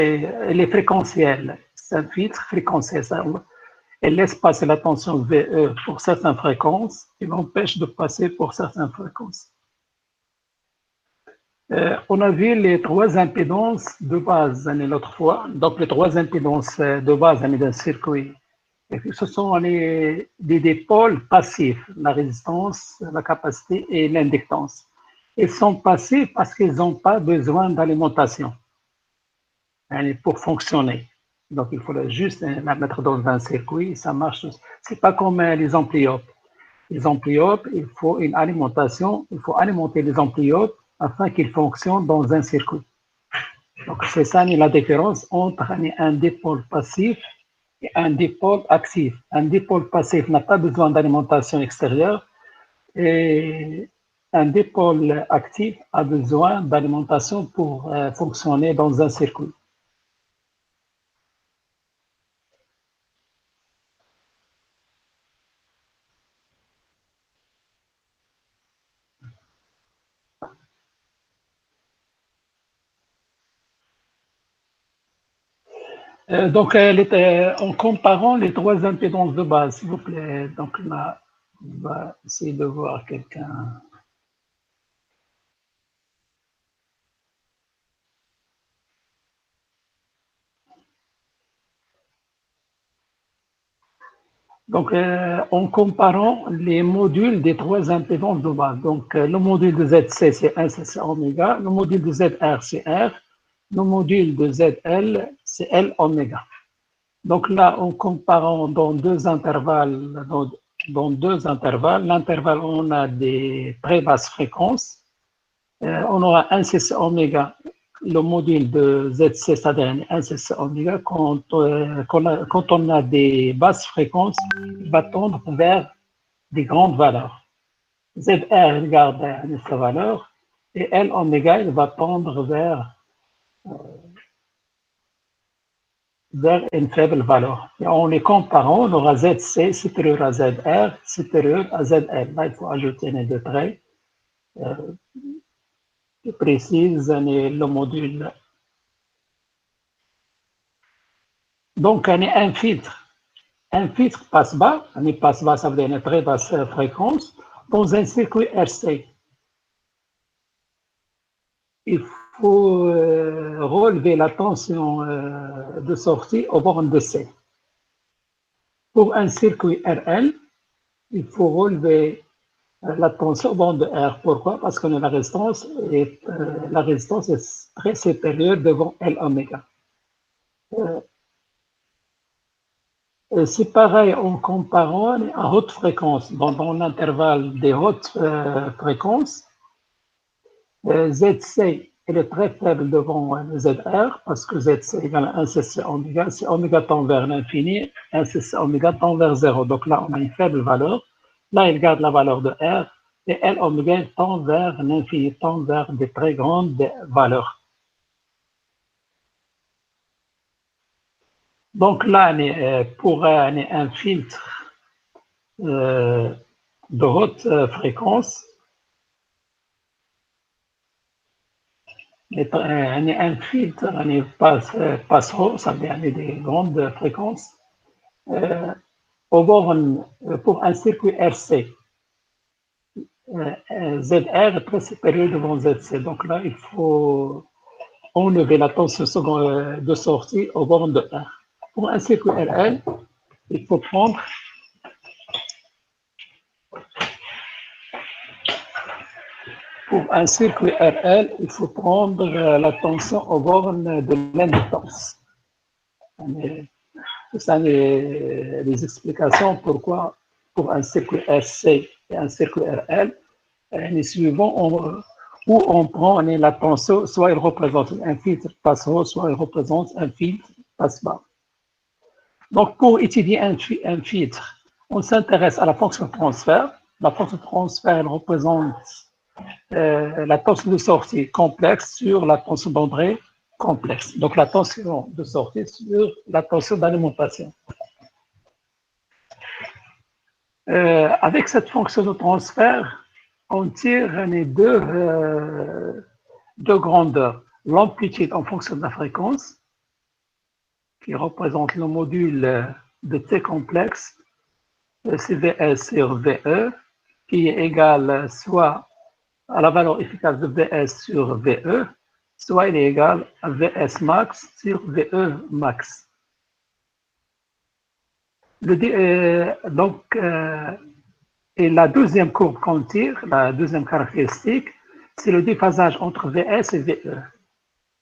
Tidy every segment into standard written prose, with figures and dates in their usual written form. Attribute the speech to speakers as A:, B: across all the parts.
A: elle est fréquentielle. C'est un filtre fréquentiel. Elle laisse passer la tension VE pour certaines fréquences et l'empêche de passer pour certaines fréquences. On a vu les trois impédances de base l'autre fois. Donc, les trois impédances de base d'un circuit. Ce sont des pôles passifs, la résistance, la capacité et l'inductance. Ils sont passifs parce qu'ils n'ont pas besoin d'alimentation pour fonctionner. Donc, il faut juste la mettre dans un circuit, ça marche. Ce n'est pas comme les ampliopes. Les ampliopes, il faut une alimentation, il faut alimenter les ampliopes afin qu'ils fonctionnent dans un circuit. Donc, c'est ça la différence entre un dipôle passif et un dipôle actif. Un dipôle passif n'a pas besoin d'alimentation extérieure et un dipôle actif a besoin d'alimentation pour fonctionner dans un circuit. Donc, en comparant les trois impédances de base, s'il vous plaît, donc là, on va essayer de voir quelqu'un. Donc, en comparant les modules des trois impédances de base, donc le module de ZC, c'est 1, c'est oméga, le module de ZR, c'est R, le module de ZL, c'est L oméga. Donc là, en comparant dans deux intervalles, l'intervalle où on a des très basses fréquences, on aura 1 cc oméga, le module de ZC, c'est-à-dire 1 cc oméga, quand on a des basses fréquences, il va tendre vers des grandes valeurs. ZR, il garde sa valeur, et L oméga, il va tendre vers une faible valeur. Et en les comparant, on aura ZC supérieur à ZR, supérieur à ZL. Là, il faut ajouter les deux traits qui précisent le module. Donc, on est un filtre. Un filtre passe-bas, ça veut dire une très basse fréquence, dans un circuit RC. Il faut relever la tension de sortie au bornes de C. Pour un circuit RL, il faut relever la tension au bornes de R. Pourquoi? Parce que la résistance est très supérieure devant L oméga. C'est pareil en comparant à haute fréquence. Dans l'intervalle des hautes fréquences, ZC est très faible devant ZR parce que ZC égale 1 cc oméga. Si oméga tend vers l'infini, 1 cc oméga tend vers 0. Donc là, on a une faible valeur. Là, il garde la valeur de R et L oméga tend vers l'infini, tend vers des très grandes valeurs. Donc là, pour un filtre de haute fréquence, un filtre passe haut, ça veut dire des grandes fréquences, au borne pour un circuit RC. ZR est très supérieur devant ZC. Donc là, il faut enlever la tension de sortie au borne de R. Pour un circuit RL, il faut prendre la tension au borne de l'inductance. Ça, les explications pourquoi pour un circuit RC et un circuit RL, les suivants, où on prend la tension, soit il représente un filtre passe haut, soit il représente un filtre passe bas. Donc, pour étudier un filtre, on s'intéresse à la fonction de transfert. La fonction de transfert, elle représente la tension de sortie complexe sur la tension d'entrée complexe. Donc, la tension de sortie sur la tension d'alimentation. Avec cette fonction de transfert, on tire les deux grandeurs. L'amplitude en fonction de la fréquence qui représente le module de T complexe, CVS sur VE, qui est égal soit à la valeur efficace de VS sur VE, soit il est égal à VS max sur VE max. Et la deuxième courbe qu'on tire, la deuxième caractéristique, c'est le déphasage entre VS et VE,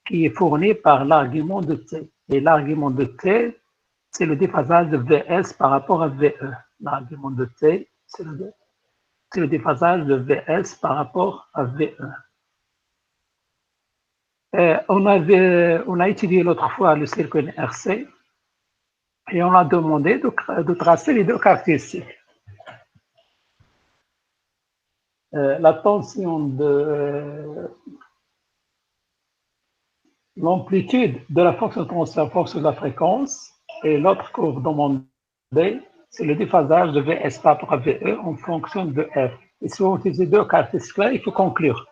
A: qui est fourni par l'argument de T. Et l'argument de T, c'est le déphasage de VS par rapport à VE. L'argument de T, c'est le déphasage de VS par rapport à VE. On a étudié l'autre fois le circuit RC et on a demandé de tracer les deux caractéristiques. La tension de l'amplitude de la fonction de transfert en fonction de la fréquence et l'autre courbe demandée, c'est le déphasage de VS par rapport à VE en fonction de F. Et si on utilise ces deux caractéristiques-là, il faut conclure.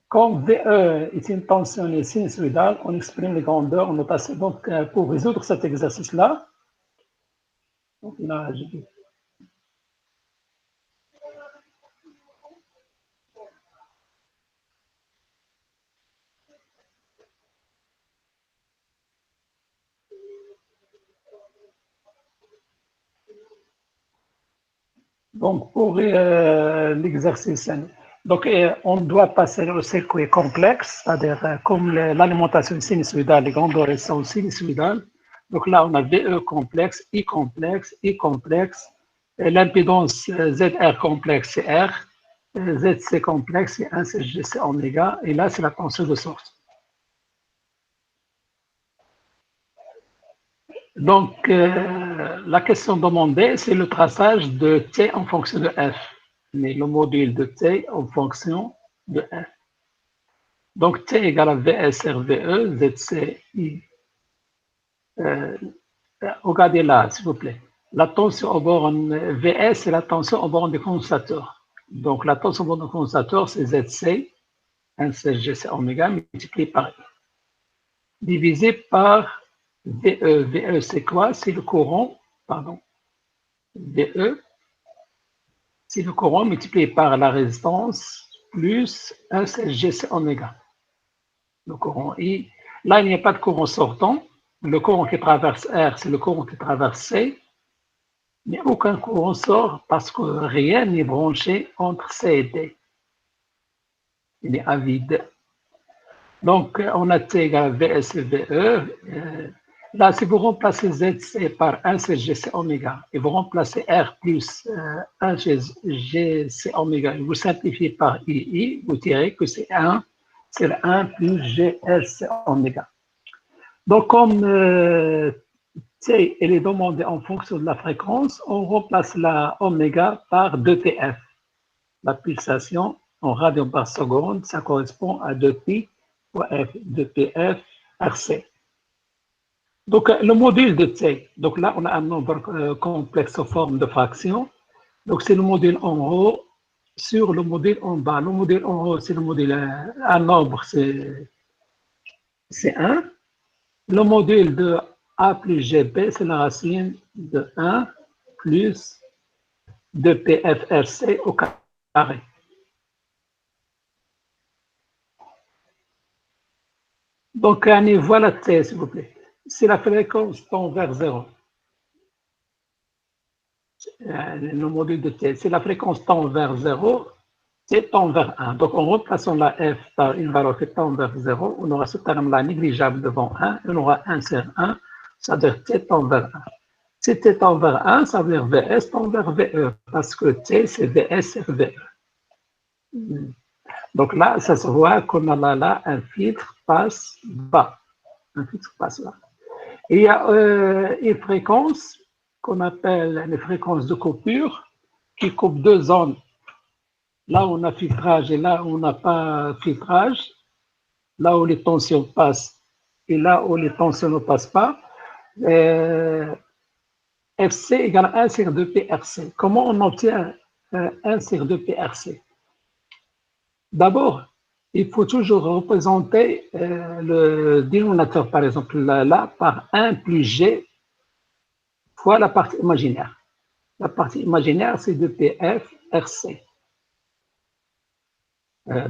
A: Comme VE est une tension sinusoïdale, on exprime les grandeurs en notation. Donc, pour résoudre cet exercice-là, donc là, je dis. Donc, pour l'exercice, donc, on doit passer au circuit complexe, c'est-à-dire comme l'alimentation sinusoïdale, les grandeurs sont sinusoïdales. Donc là, on a VE complexe, I complexe, l'impédance ZR complexe, c'est R, ZC complexe, c'est 1 CGC oméga, et là, c'est la tension de source. Donc, la question demandée, c'est le traçage de T en fonction de F, mais le module de T en fonction de F. Donc, T égale à VS RVE, ZC I. Regardez là, s'il vous plaît. La tension au borne VS, c'est la tension au borne du condensateur. Donc, la tension au borne du condensateur, c'est ZC, 1 CGC oméga, multiplié par I, divisé par VE. VE, c'est quoi? C'est le courant, pardon. VE, c'est le courant multiplié par la résistance plus 1 CGC oméga. Le courant I. Là, il n'y a pas de courant sortant. Le courant qui traverse R, c'est le courant qui traverse C. Mais aucun courant sort parce que rien n'est branché entre C et D. Il est à vide. Donc, on a T égale VS et VE. Là, si vous remplacez ZC par 1 CGC oméga et vous remplacez R plus 1 GC oméga et vous simplifiez par II, vous direz que c'est 1, c'est le 1 plus GS oméga. Donc, comme T elle est demandée en fonction de la fréquence, on remplace la oméga par 2TF. La pulsation en radians par seconde, ça correspond à 2pi fois F, 2PF RC. Donc, le module de T, donc là, on a un nombre complexe sous forme de fraction. Donc, c'est le module en haut sur le module en bas. Le module en haut, c'est le module, un nombre, c'est 1. Le module de A plus GP, c'est la racine de 1 plus 2PFRC au carré. Donc, voilà T, s'il vous plaît. Si la fréquence tend vers 0, le module de T, si la fréquence tend vers 0, T tend vers 1. Donc, en remplaçant la F par une valeur qui tend vers 0, on aura ce terme-là négligeable devant 1, et on aura 1 sur 1, c'est-à-dire T tend vers 1. Si T tend vers 1, ça veut dire VS tend vers VE, parce que T, c'est VS sur VE. Donc là, ça se voit qu'on a là un filtre passe bas. Un filtre passe bas. Et il y a une fréquence qu'on appelle les fréquences de coupure qui coupe deux zones. Là où on a filtrage et là où on n'a pas filtrage, là où les tensions passent et là où les tensions ne passent pas. FC égale 1 sur 2 PRC. Comment on obtient 1 sur 2 PRC? D'abord, il faut toujours représenter le dénominateur, par exemple, là, par 1 plus G fois la partie imaginaire. La partie imaginaire, c'est 2PF RC.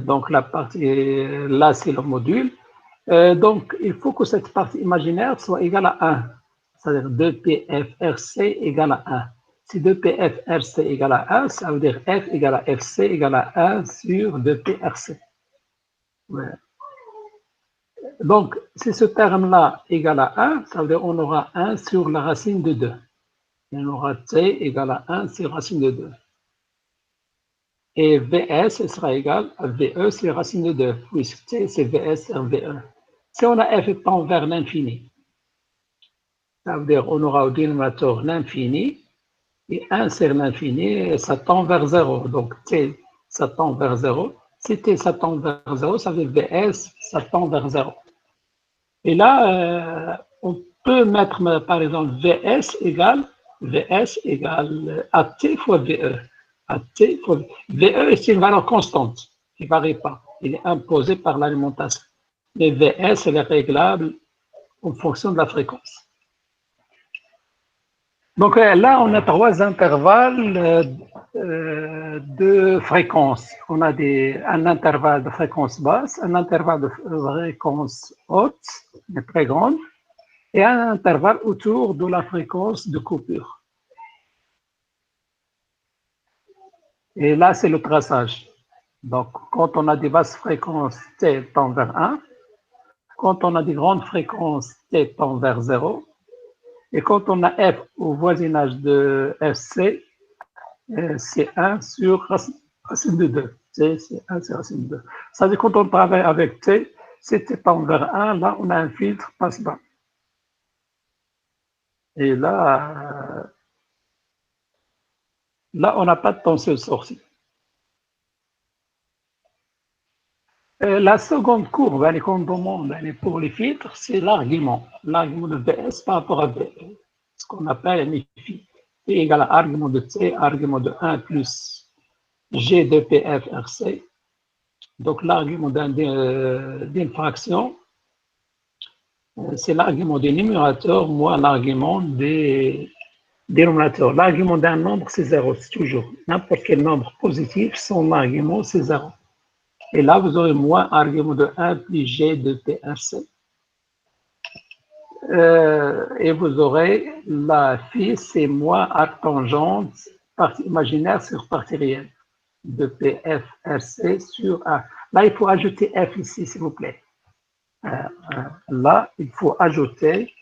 A: Donc, la partie, là, c'est le module. Donc, il faut que cette partie imaginaire soit égale à 1. C'est-à-dire 2PFRC égale à 1. Si 2PFRC égale à 1, ça veut dire F égale à FC égale à 1 sur 2PRC. Ouais. Donc, si ce terme-là égale à 1, ça veut dire qu'on aura 1 sur la racine de 2. Et on aura T égale à 1 sur racine de 2. Et VS sera égal à VE sur racine de 2, puisque T c'est VS sur VE. Si on a F tend vers l'infini, ça veut dire qu'on aura au dénominateur l'infini, et 1 sur l'infini, ça tend vers 0. Donc T, ça tend vers 0. Si T, ça tend vers 0, ça veut dire VS, ça tend vers 0. Et là, on peut mettre, par exemple, VS égale AT fois VE. AT fois VE, c'est une valeur constante qui ne varie pas. Il est imposé par l'alimentation. Mais VS, elle est réglable en fonction de la fréquence. Donc là, on a 3 intervalles de fréquence. On a un intervalle de fréquence basse, un intervalle de fréquence haute, mais très grande, et un intervalle autour de la fréquence de coupure. Et là, c'est le traçage. Donc, quand on a des basses fréquences, T tend vers 1. Quand on a des grandes fréquences, T tend vers 0. Et quand on a F au voisinage de FC, c'est 1 sur racine de 2. C'est 1 sur racine de 2. Ça veut dire quand on travaille avec T, si T tend vers 1, là, on a un filtre passe-bas. Et là, on n'a pas de tension sortie. La seconde courbe, qu'on demande pour les filtres, c'est l'argument. L'argument de VS par rapport à VE, ce qu'on appelle un phi. P égale à argument de T, argument de 1 plus G de PFRC. Donc, l'argument d'une fraction, c'est l'argument des numérateurs moins l'argument des dénominateurs. L'argument d'un nombre, c'est 0, c'est toujours. N'importe quel nombre positif, son argument, c'est 0. Et là, vous aurez moins argument de 1 plus G de PRC. Et vous aurez la phi, c'est moins arc tangente, partie imaginaire sur partie réelle, de PFRC sur A. Là, il faut ajouter F ici, s'il vous plaît. Là, il faut ajouter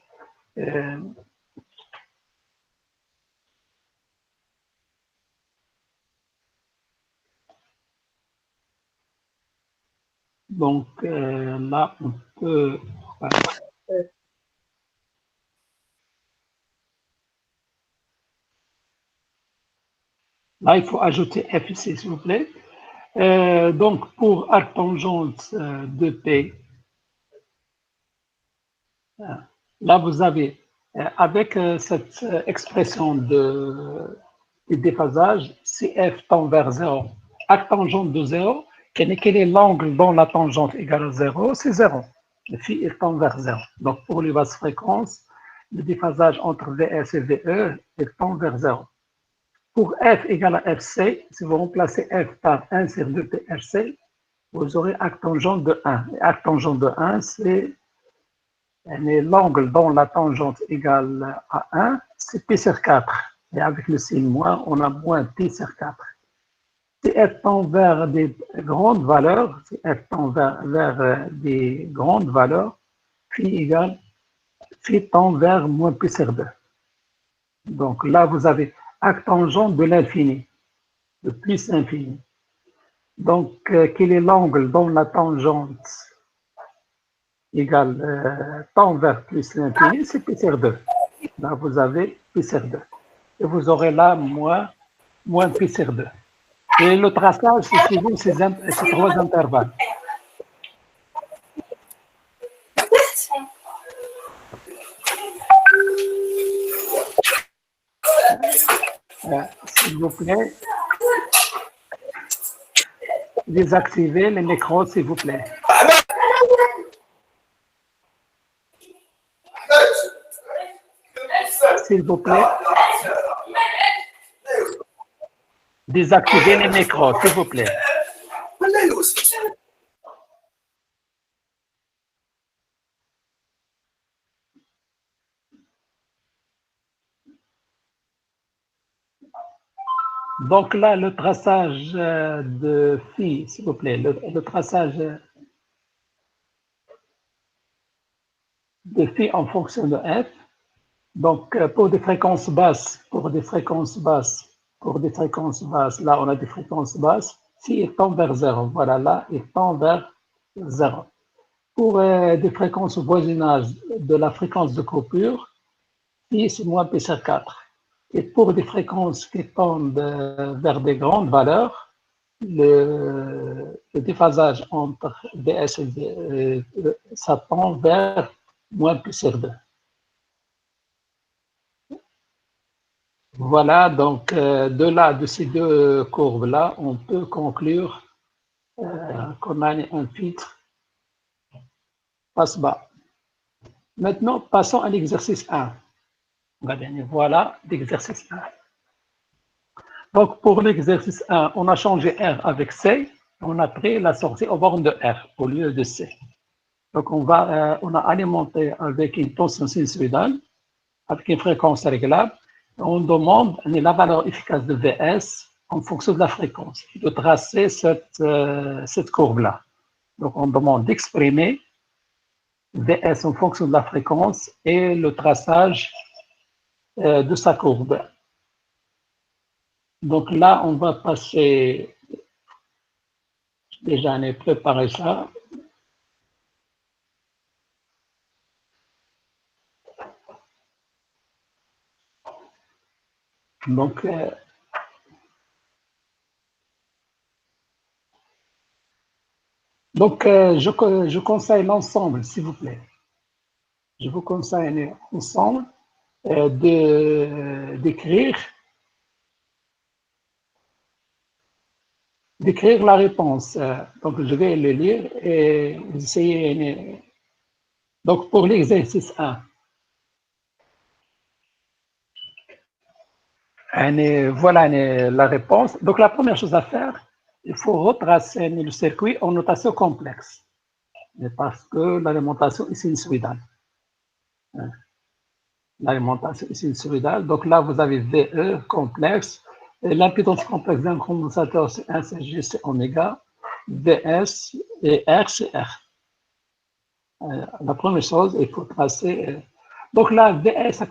A: donc là, on peut... Voilà. Là, il faut ajouter F ici, s'il vous plaît. Donc, pour arc tangente de P, là, vous avez, avec cette expression de déphasage, si f tend vers 0, arc tangente de 0, quel est l'angle dont la tangente égale à 0? C'est 0. Le phi il tend vers 0. Donc, pour les basses fréquences, le déphasage entre VS et VE, il tend vers 0. Pour f égale à fc, si vous remplacez f par 1 sur 2 PRC, vous aurez arc tangente de 1. Arc tangente de 1, c'est l'angle dont la tangente égale à 1, c'est pi sur 4. Et avec le signe moins, on a moins pi sur 4. Si f tend vers des grandes valeurs, si f tend vers des grandes valeurs, phi tend vers moins pi sur 2. Donc là, vous avez arc tangente de l'infini, de plus infini. Donc, quel est l'angle dont la tangente égale tend vers plus l'infini? C'est pi sur 2. Là, vous avez pi sur 2. Et vous aurez là moins pi sur 2. Et le traçage, c'est suivant ces 3 intervalles. s'il vous plaît, désactivez les micros, s'il vous plaît. S'il vous plaît, désactivez les micros, s'il vous plaît. Donc là, le traçage de phi, s'il vous plaît, le traçage de phi en fonction de f. Donc pour des fréquences basses, là on a des fréquences basses, phi il tend vers 0. Voilà, là il tend vers 0. Pour des fréquences au voisinage de la fréquence de coupure, phi c'est moins p sur 4. Et pour des fréquences qui tendent vers des grandes valeurs, le déphasage entre Vs et ça tend vers moins pi sur 2. Voilà, donc de ces deux courbes-là, on peut conclure qu'on a un filtre passe-bas. Maintenant, passons à l'exercice 1. Voilà l'exercice 1. Donc, pour l'exercice 1, on a changé R avec C. On a pris la sortie aux bornes de R au lieu de C. Donc, on a alimenté avec une tension sinusoïdale, avec une fréquence réglable. On demande la valeur efficace de Vs en fonction de la fréquence, de tracer cette courbe-là. Donc, on demande d'exprimer Vs en fonction de la fréquence et le traçage de sa courbe. Donc là, on va passer, déjà on est préparé ça. Donc, je conseille l'ensemble, s'il vous plaît. Je vous conseille ensemble d'écrire la réponse. Donc, je vais le lire et essayer. Donc, pour l'exercice 1, voilà la réponse. Donc, la première chose à faire, il faut retracer le circuit en notation complexe. Parce que l'alimentation est sinusoïdale. L'alimentation est sinusoïdale. Donc là, vous avez VE complexe. L'impédance complexe d'un condensateur, c'est 1 CG, c'est oméga. VS et R, c'est R. La première chose, il faut tracer. Donc là, VS,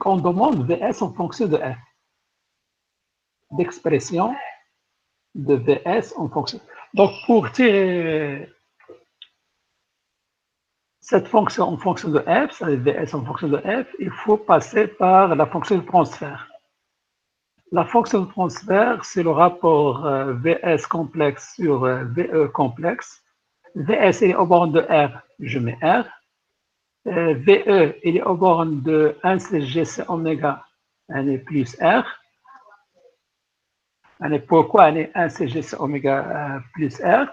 A: on demande VS en fonction de R. D'expression de VS en fonction. Donc pour tirer cette fonction en fonction de f, c'est Vs en fonction de f, il faut passer par la fonction de transfert. La fonction de transfert, c'est le rapport Vs complexe sur Ve complexe. Vs il est au borne de R, je mets R. Ve il est au borne de 1 CG, c'est oméga, elle est plus R. Pourquoi elle est 1 CG, c'est oméga plus R?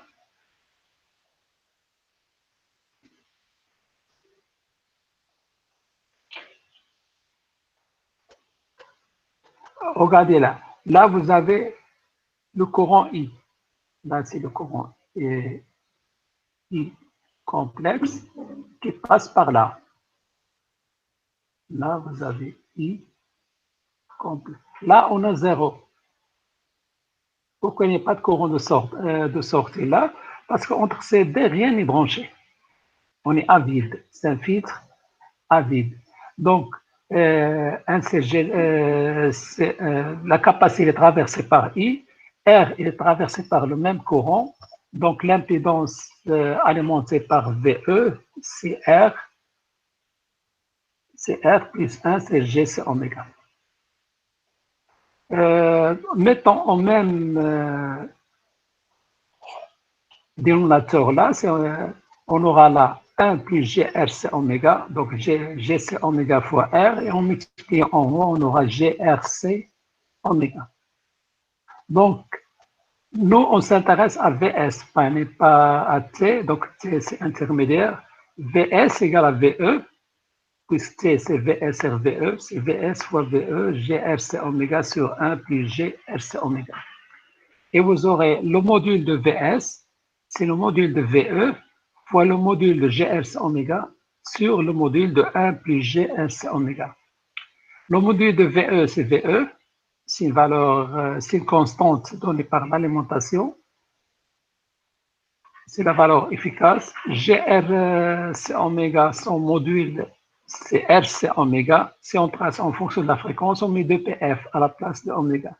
A: Regardez là. Là, vous avez le courant I. Là, c'est le courant I complexe qui passe par là. Là, vous avez I complexe. Là, on a 0. Pourquoi il n'y a pas de courant de sortie là? Parce qu'entre ces deux, rien n'est branché. On est à vide. C'est un filtre à vide. Donc, la capacité est traversée par I. R est traversé par le même courant. Donc, l'impédance alimentée par VE, c'est R plus 1, c'est G, c'est oméga. Mettons en même dénominateur là, on aura là 1 plus GRC oméga, donc GC oméga fois R, et on multiplie en haut, on aura GRC oméga. Donc, nous, on s'intéresse à VS, pas à T, donc T c'est intermédiaire. VS égale à VE, puisque T c'est VS sur VE, c'est VS fois VE, GRC oméga sur 1 plus GRC oméga. Et vous aurez le module de VS, c'est le module de VE, fois le module de GRC oméga sur le module de 1 plus GRC oméga. Le module de VE, c'est VE, c'est une valeur, c'est une constante donnée par l'alimentation. C'est la valeur efficace. GRC oméga, son module, c'est RC oméga. Si on trace en fonction de la fréquence, on met 2PF à la place de oméga.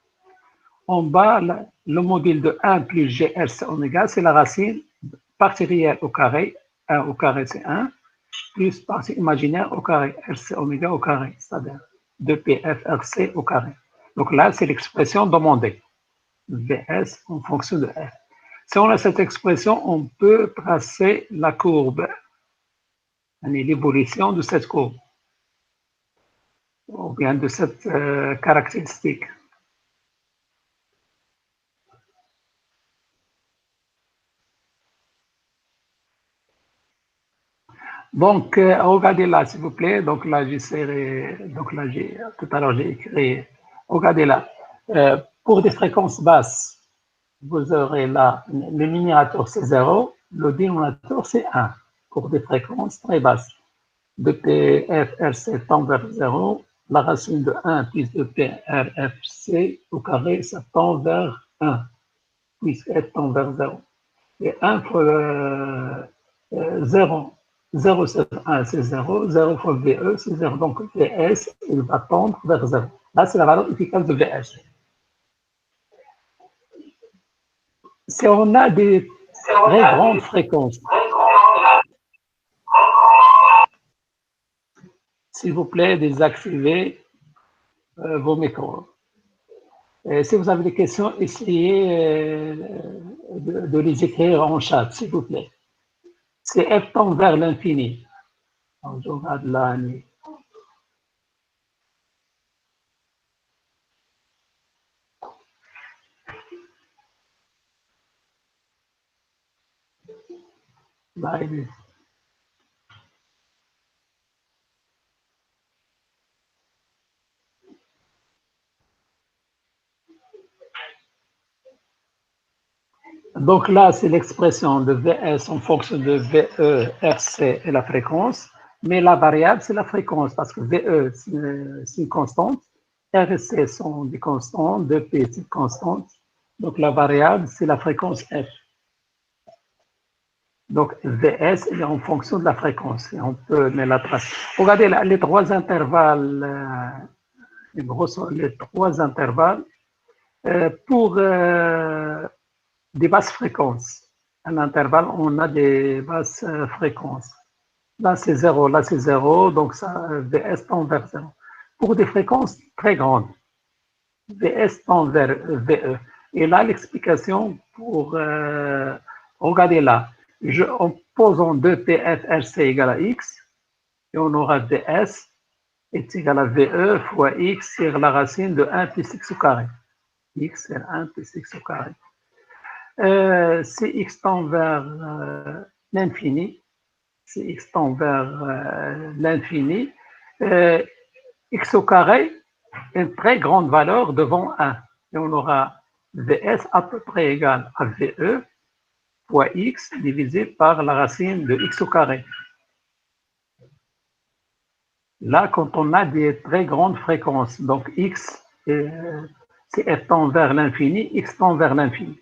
A: En bas, le module de 1 plus GRC oméga, c'est la racine partie réelle au carré. 1 au carré, c'est 1, plus partie imaginaire au carré, RC oméga au carré, c'est-à-dire 2PF RC au carré. Donc là, c'est l'expression demandée. VS en fonction de R. Si on a cette expression, on peut tracer la courbe, l'évolution de cette courbe, ou bien de cette caractéristique. Donc, regardez là, s'il vous plaît. Donc là, j'essaierai. Donc là, tout à l'heure, j'ai écrit. Regardez là. Pour des fréquences basses, vous aurez là, le numérateur c'est 0, le dénominateur c'est 1 pour des fréquences très basses. 2PFRC tend vers 0, la racine de 1 plus 2PRFC au carré, ça tend vers 1, puisque F tend vers 0. Et 1 fois 0, 0 sur 1 c'est 0, 0 fois VE c'est 0, donc VS il va tendre vers 0. Là c'est la valeur efficace de VS. Si on a des très grandes fréquences, s'il vous plaît, désactivez vos micros. Et si vous avez des questions, essayez de les écrire en chat, s'il vous plaît. C'est F tend vers l'infini. Je regarde là. Là, il est. Donc là, c'est l'expression de VS en fonction de VE, RC et la fréquence. Mais la variable, c'est la fréquence parce que VE, c'est une constante. RC sont des constantes, 2P, c'est une constante. Donc la variable, c'est la fréquence F. Donc VS est en fonction de la fréquence. Et on peut mettre la trace. Regardez là, les trois intervalles, les trois intervalles pour des basses fréquences. À l'intervalle, on a des basses fréquences. Là, c'est 0, là, c'est 0, donc ça, VS tend vers 0. Pour des fréquences très grandes, VS tend vers VE. Et là, l'explication pour... regardez là, en posant 2PFRC égale à X, et on aura VS est égal à VE fois X sur la racine de 1 plus X au carré. X c'est 1 plus X au carré. Si X tend vers l'infini, si X tend vers l'infini, X au carré, une très grande valeur devant 1. Et on aura VS à peu près égal à VE fois X divisé par la racine de X au carré. Là, quand on a des très grandes fréquences, donc X, si F tend vers l'infini, X tend vers l'infini.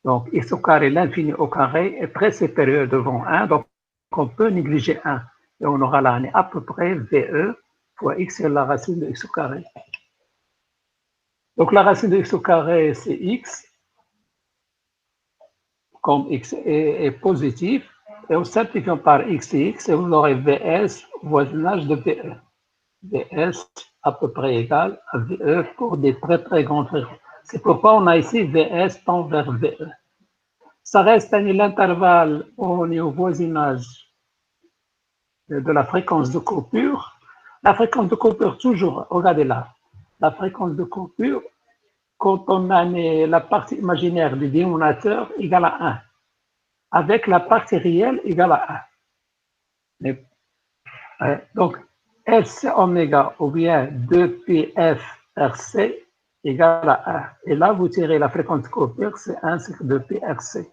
A: Donc, X au carré, l'infini au carré est très supérieur devant 1, donc on peut négliger 1. Et on aura là à peu près VE fois X sur la racine de X au carré. Donc, la racine de X au carré, c'est X. Comme X est positif, et en simplifiant par X et X, vous aurez VS voisinage de VE. VS à peu près égal à VE pour des très très grandes fréquences. C'est pourquoi on a ici VS tend vers VE. Ça reste l'intervalle, on est au voisinage de la fréquence de coupure. La fréquence de coupure, toujours, regardez là, la fréquence de coupure, quand on a la partie imaginaire du dénominateur égale à 1, avec la partie réelle égale à 1. Donc, RC oméga ou bien 2πf RC égale à 1. Et là, vous tirez la fréquence de coupure, c'est 1 sur 2πRC.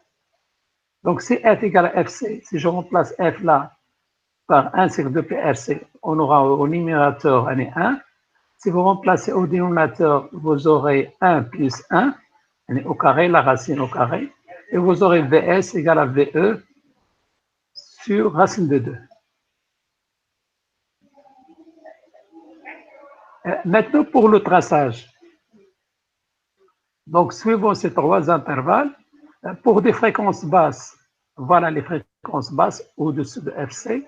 A: Donc, si F égale à FC, si je remplace F là par 1 sur 2πRC, on aura au numérateur 1. Si vous remplacez au dénominateur, vous aurez 1 plus 1, au carré, la racine au carré, et vous aurez VS égale à VE sur racine de 2. Maintenant, pour le traçage. Donc, suivant ces trois intervalles, pour des fréquences basses, voilà les fréquences basses au-dessus de FC.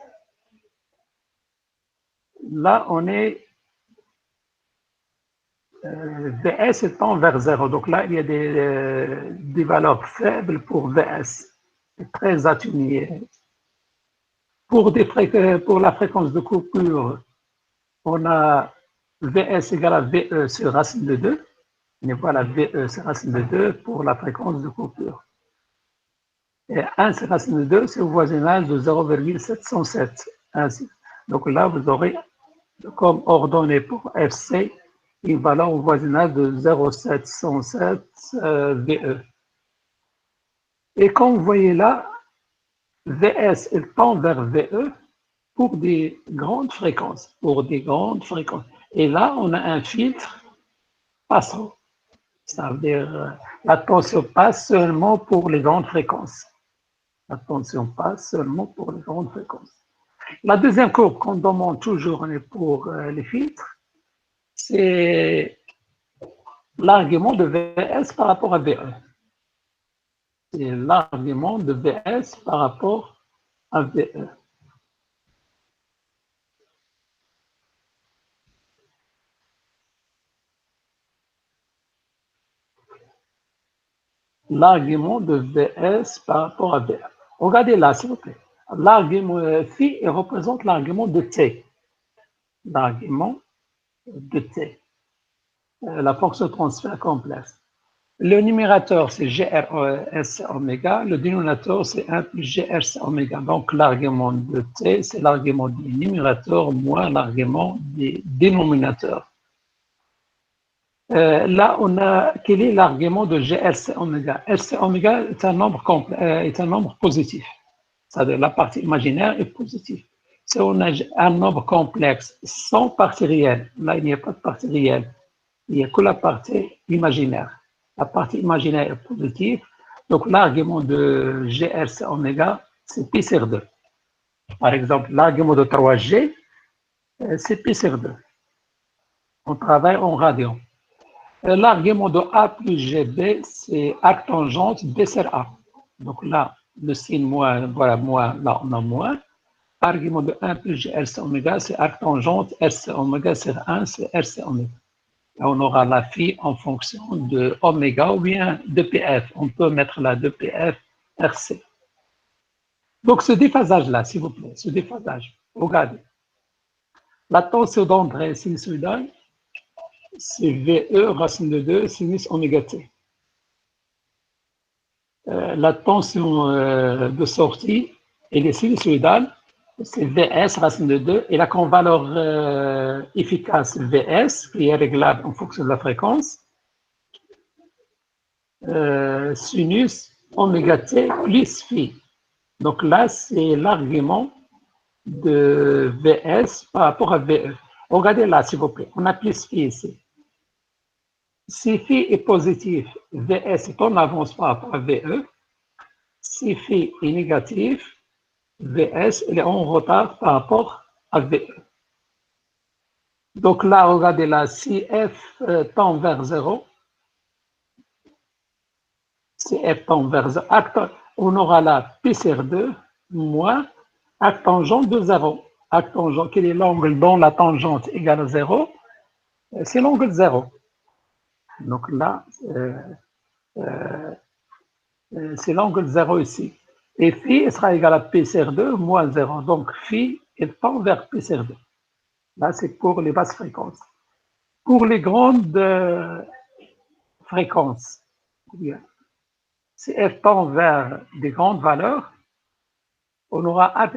A: Là, on est VS tend vers 0. Donc là, il y a des valeurs faibles pour VS, très atténuées. Pour la fréquence de coupure, on a VS égale à VE sur racine de 2. Et voilà, VE sur racine de 2 pour la fréquence de coupure. Et 1 sur racine de 2, c'est au voisinage de 0,707. Ainsi. Donc là, vous aurez comme ordonnée pour FC une valeur au voisinage de 0,707 VE. Et comme vous voyez là, VS il tend vers VE pour des grandes fréquences. Et là, on a un filtre passant. Ça veut dire la tension passe seulement pour les grandes fréquences. La tension passe seulement pour les grandes fréquences. La deuxième courbe qu'on demande toujours pour les filtres, c'est l'argument de VS par rapport à VE. C'est l'argument de VS par rapport à VE. L'argument de VS par rapport à VE. Regardez là, s'il vous plaît. L'argument phi représente l'argument de T. L'argument de T. La fonction de transfert complexe. Le numérateur, c'est GRS oméga. Le dénominateur, c'est 1 plus GRC oméga. Donc, l'argument de T, c'est l'argument du numérateur moins l'argument des dénominateurs. Là, on a quel est l'argument de GRC oméga? RC oméga est un nombre positif. C'est-à-dire la partie imaginaire est positive. Si on a un nombre complexe sans partie réelle, là, il n'y a pas de partie réelle. Il n'y a que la partie imaginaire. La partie imaginaire est positive. Donc, l'argument de GRC oméga, c'est pi sur 2. Par exemple, l'argument de 3G, c'est pi sur 2. On travaille en radian. L'argument de A plus GB, c'est arctangente B sur A. Donc là, le signe moins, voilà, moins, là, on a moins. L'argument de 1 plus GRC oméga, c'est arctangente RC oméga sur 1, c'est RC oméga. On aura la phi en fonction de oméga ou bien de PF. On peut mettre là de PF RC. Donc, ce déphasage-là, s'il vous plaît, ce déphasage, regardez. La tension d'André sinusoïdale, c'est VE racine de 2 sinus oméga T. La tension de sortie, elle est sinusoïdale, c'est VS racine de 2, et la convaleur efficace VS, qui est réglable en fonction de la fréquence, sinus oméga T plus phi. Donc là, c'est l'argument de VS par rapport à VE. Regardez là, s'il vous plaît, on a plus phi ici. Si phi est positif, VS est en avance par rapport à VE. Si phi est négatif, VS est en retard par rapport à VE. Donc là, regardez là, si F tend vers 0, si F tend vers 0, on aura là P sur 2 moins arctangente de 0. Arctangente, quel est l'angle dont la tangente égale à 0? C'est l'angle 0. Donc là, c'est l'angle 0 ici. Et phi sera égal à P sur 2 moins 0. Donc phi il tend vers plus R2. Là, c'est pour les basses fréquences. Pour les grandes fréquences, si elle tend vers des grandes valeurs, on aura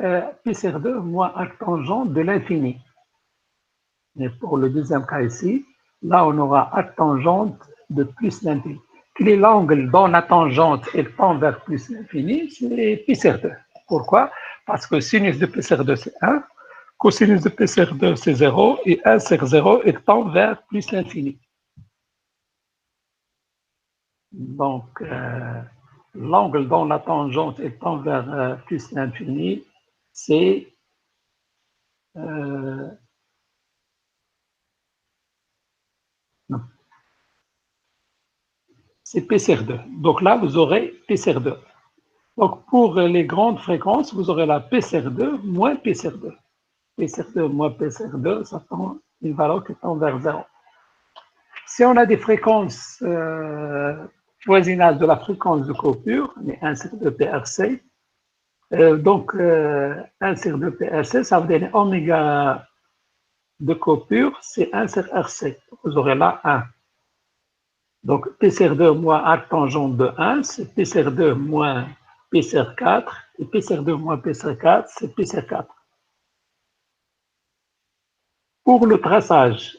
A: plus R2 moins arctangente de l'infini. Mais pour le deuxième cas ici, là, on aura arctangente de plus l'infini. Quel est l'angle dont la tangente elle tend vers plus l'infini? C'est pi sur 2. Pourquoi? Parce que sinus de pi sur 2, c'est 1, cosinus de pi sur 2, c'est 0, et 1 sur 0, il tend vers plus l'infini. Donc, l'angle dont la tangente elle tend vers plus l'infini, c'est c'est P sur 2. Donc là, vous aurez P sur 2. Donc pour les grandes fréquences, vous aurez la P sur 2 moins P sur 2. P sur 2 moins P sur 2, ça tend une valeur qui tend vers 0. Si on a des fréquences voisinage de la fréquence de coupure, on est 1 sur 2 PRC, donc 1 sur 2 PRC, ça veut dire oméga de coupure, c'est 1 sur RC. Vous aurez là 1. Donc, P sur 2 moins arc tangente de 1, c'est P sur 2 moins P sur 4. Et P sur 2 moins P sur 4, c'est P sur 4. Pour le traçage,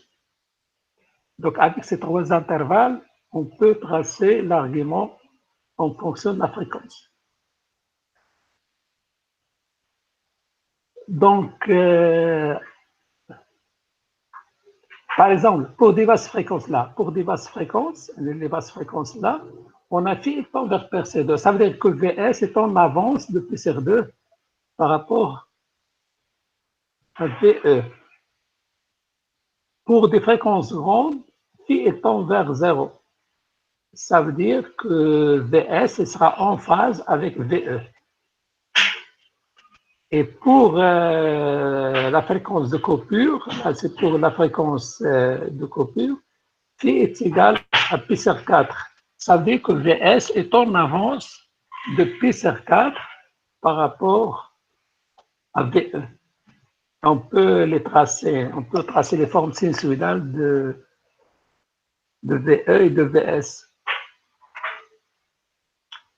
A: donc avec ces trois intervalles, on peut tracer l'argument en fonction de la fréquence. Donc, par exemple, pour des basses fréquences là, les basses fréquences là, on a fait tend vers PC2. Ça veut dire que VS est en avance de PC2 par rapport à VE. Pour des fréquences grandes, phi étant vers 0. Ça veut dire que VS sera en phase avec VE. Et pour la fréquence de coupure, c'est pour la fréquence de coupure, phi est égal à pi sur 4. Ça veut dire que VS est en avance de pi sur 4 par rapport à VE. On peut les tracer, on peut tracer les formes sinusoïdales de VE et de VS.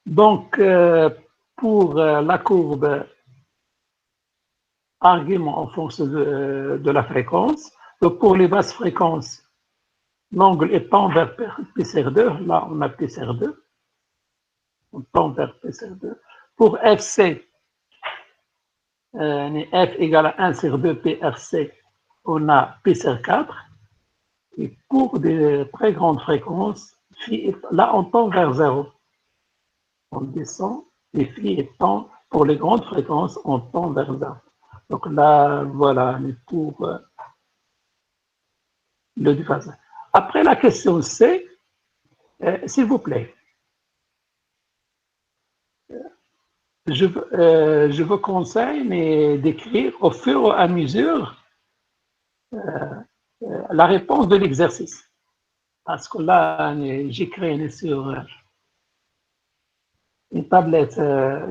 A: Donc, pour la courbe argument en fonction de la fréquence, donc pour les basses fréquences, l'angle étant vers P sur 2, là on a P sur 2, on tend vers P sur 2. Pour FC, F égale à 1 sur 2 PRC, on a P sur 4. Et pour des très grandes fréquences, là on tend vers 0. On descend, et phi étant, pour les grandes fréquences, on tend vers 0. Donc là, voilà, pour le déphasage. Après la question C, s'il vous plaît, je vous conseille d'écrire au fur et à mesure la réponse de l'exercice. Parce que là, j'écris sur une tablette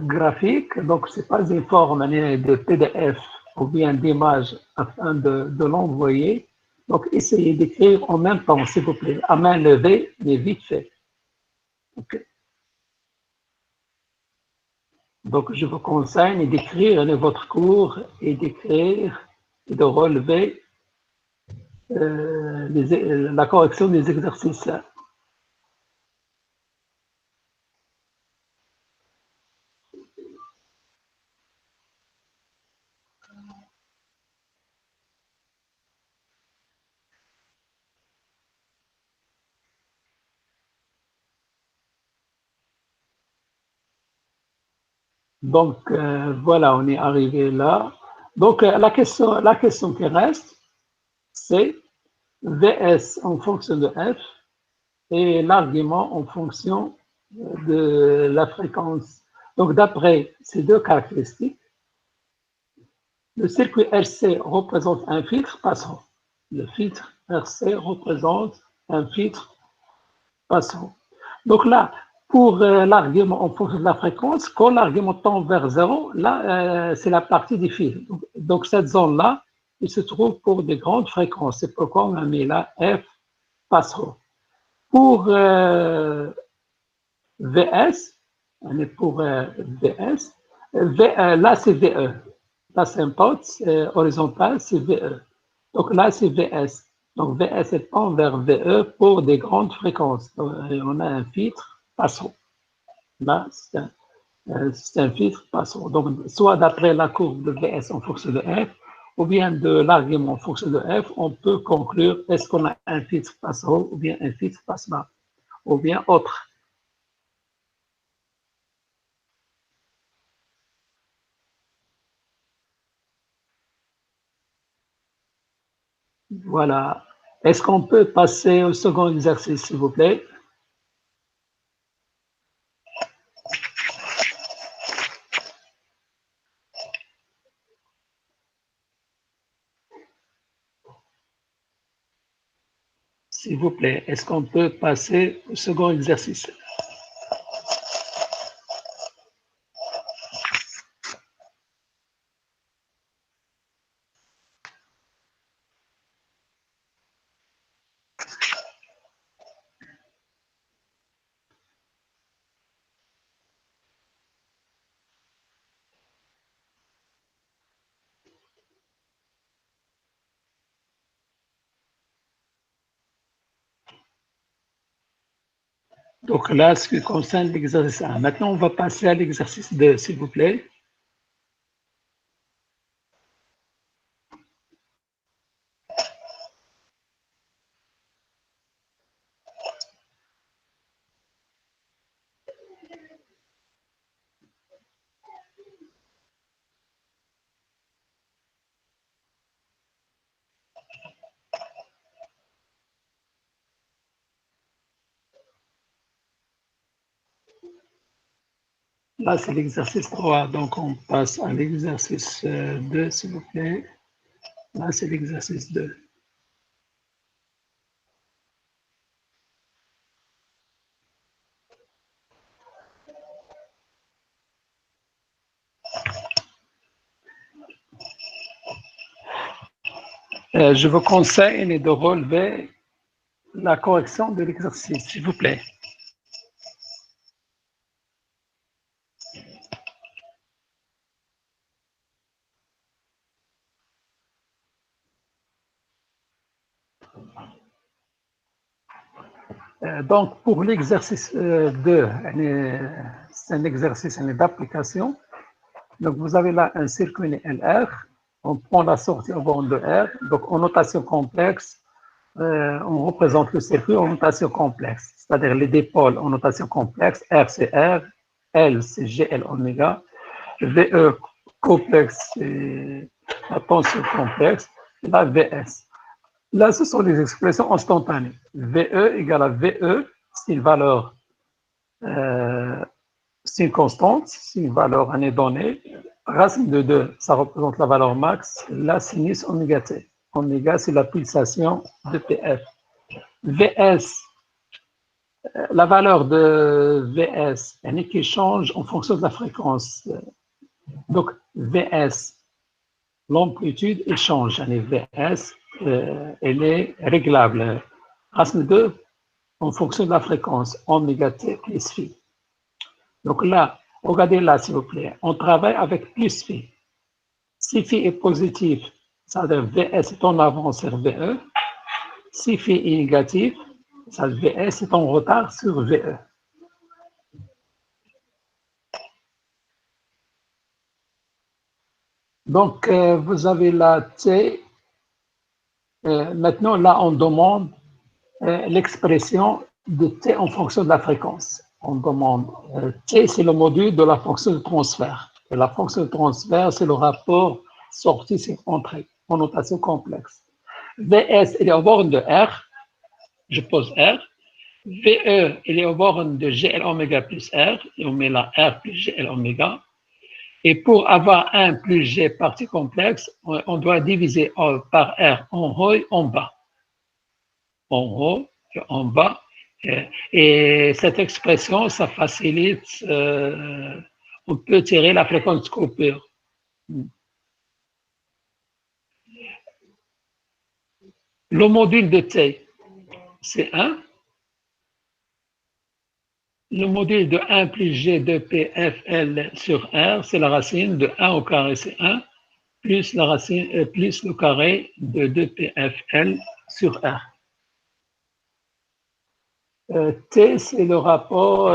A: graphique, donc ce n'est pas une forme de PDF ou bien d'image afin de l'envoyer. Donc, essayez d'écrire en même temps, s'il vous plaît, à main levée, mais vite fait. Okay. Donc, je vous conseille d'écrire votre cours et d'écrire et de relever la correction des exercices. Donc, voilà, on est arrivé là. Donc, la question qui reste, c'est VS en fonction de F et l'argument en fonction de la fréquence. Donc, d'après ces deux caractéristiques, le circuit RC représente un filtre passant. Le filtre RC représente un filtre passant. Donc là, Pour l'argument en fonction de la fréquence, quand l'argument tend vers 0, là, c'est la partie du fil. Donc, cette zone-là, il se trouve pour des grandes fréquences. C'est pourquoi on a mis là F passe haut. Pour VS, on est pour VS, là c'est VE. La symptote horizontale, c'est VE. Donc là, c'est VS. Donc VS est tend vers VE pour des grandes fréquences. Donc, on a un filtre passe haut. Là, c'est un filtre passe haut. Donc, soit d'après la courbe de VS en fonction de F, ou bien de l'argument en fonction de F, on peut conclure est-ce qu'on a un filtre passe haut ou bien un filtre passe bas, ou bien autre. Voilà. Est-ce qu'on peut passer au second exercice, s'il vous plaît? S'il vous plaît, est-ce qu'on peut passer au second exercice? Donc là, ce qui concerne l'exercice 1. Maintenant, on va passer à l'exercice 2, s'il vous plaît. Là, c'est l'exercice 3. Donc, on passe à l'exercice 2, s'il vous plaît. Là, c'est l'exercice 2. Je vous conseille de relever la correction de l'exercice, s'il vous plaît. Donc, pour l'exercice 2, c'est un exercice d'application. Donc, vous avez là un circuit LR. On prend la sortie au borne de R. Donc, en notation complexe, on représente le circuit en notation complexe, c'est-à-dire les dipôles en notation complexe. R, c'est R. L, c'est GL oméga. VE complexe, c'est la tension complexe. La VS. Là, ce sont les expressions instantanées. VE égale à VE, c'est une valeur, c'est une constante, c'est une valeur année donnée. Racine de 2, ça représente la valeur max. La sinus oméga t. Oméga, c'est la pulsation de PF. VS, la valeur de VS, elle qui change en fonction de la fréquence. Donc, VS, l'amplitude, elle change. VS, elle est réglable. Racine 2, en fonction de la fréquence, oméga t plus phi. Donc là, regardez là, s'il vous plaît, on travaille avec plus phi. Si phi est positif, c'est-à-dire VS est en avance sur VE. Si phi est négatif, c'est-à-dire VS est en retard sur VE. Donc, vous avez là T. Maintenant, là, on demande l'expression de T en fonction de la fréquence. On demande T, c'est le module de la fonction de transfert. Et la fonction de transfert, c'est le rapport sortie sur entrée en notation complexe. VS, il est au borne de R. Je pose R. VE, il est au borne de GL oméga plus R. Et on met là R plus GL oméga. Et pour avoir 1 plus G partie complexe, on doit diviser par R en haut et en bas. En haut et en bas. Et cette expression, ça facilite, on peut tirer la fréquence de coupure. Le module de T, c'est 1. Le module de 1 plus G de P F L sur R, c'est la racine de 1 au carré, c'est 1, plus la racine, plus le carré de 2 P F L sur R. T, c'est le rapport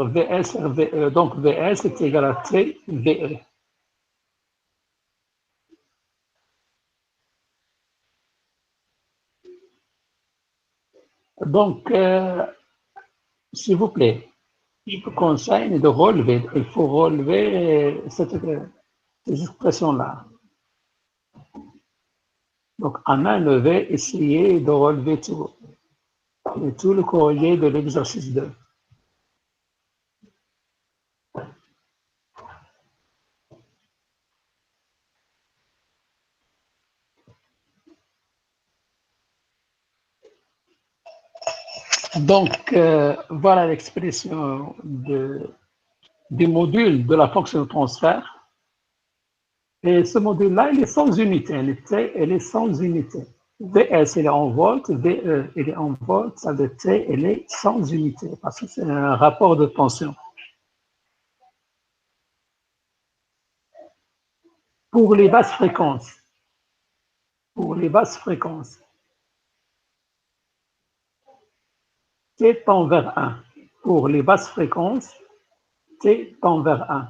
A: VS RVE. Donc VS est égal à T VE. Donc, s'il vous plaît, je vous conseille de relever. Il faut relever ces expressions-là. Donc, à main levée, essayez de relever tout, et tout le courrier de l'exercice 2. Donc, voilà l'expression du module de la fonction de transfert. Et ce module-là, il est sans unité. Elle est sans unité. VS, il est en volts, VE, il est en volts, ça veut dire T, elle est sans unité, parce que c'est un rapport de tension. Pour les basses fréquences, T tend vers 1. Pour les basses fréquences, T tend vers 1.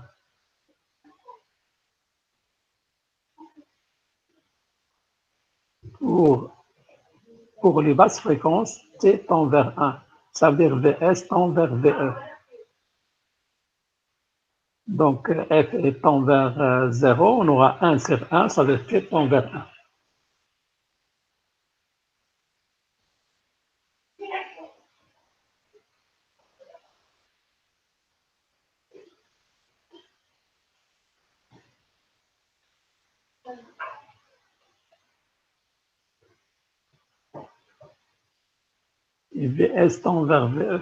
A: Pour les basses fréquences, T tend vers 1. Ça veut dire VS tend vers VE. Donc, F tend vers 0, on aura 1 sur 1, ça veut dire T tend vers 1. Et VS tend vers VE.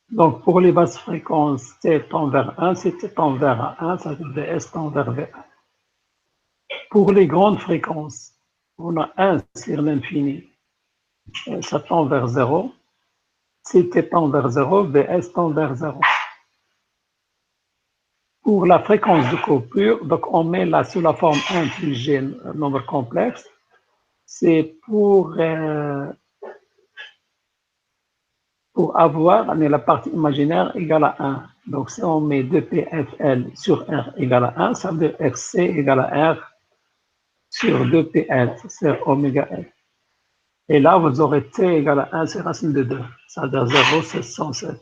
A: Donc, pour les basses fréquences, T tend vers 1, si T tend vers 1, ça veut dire VS tend vers V1. Pour les grandes fréquences, on a 1 sur l'infini, ça tend vers 0. Si T tend vers 0, VS tend vers 0. Pour la fréquence de coupure, donc on met là sous la forme 1 plus G, nombre complexe. C'est pour avoir la partie imaginaire égale à 1. Donc, si on met 2PFL sur R égale à 1, ça veut dire RC égale à R sur 2PL, c'est oméga L. Et là, vous aurez T égale à 1, c'est racine de 2. Ça veut dire 0, c'est 107.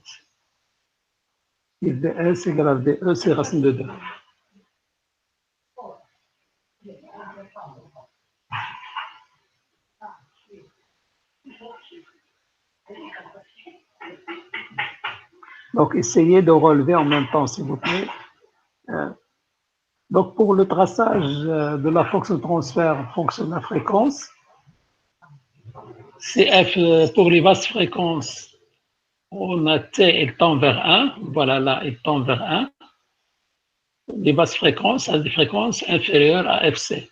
A: Et VS égale à VE, c'est racine de 2. Donc, essayez de relever en même temps, s'il vous plaît. Donc, pour le traçage de la fonction de transfert en fonction de la fréquence, CF pour les basses fréquences, on a T, elle tend vers 1. Voilà, là, elle tend vers 1. Les basses fréquences, à des fréquences inférieures à FC.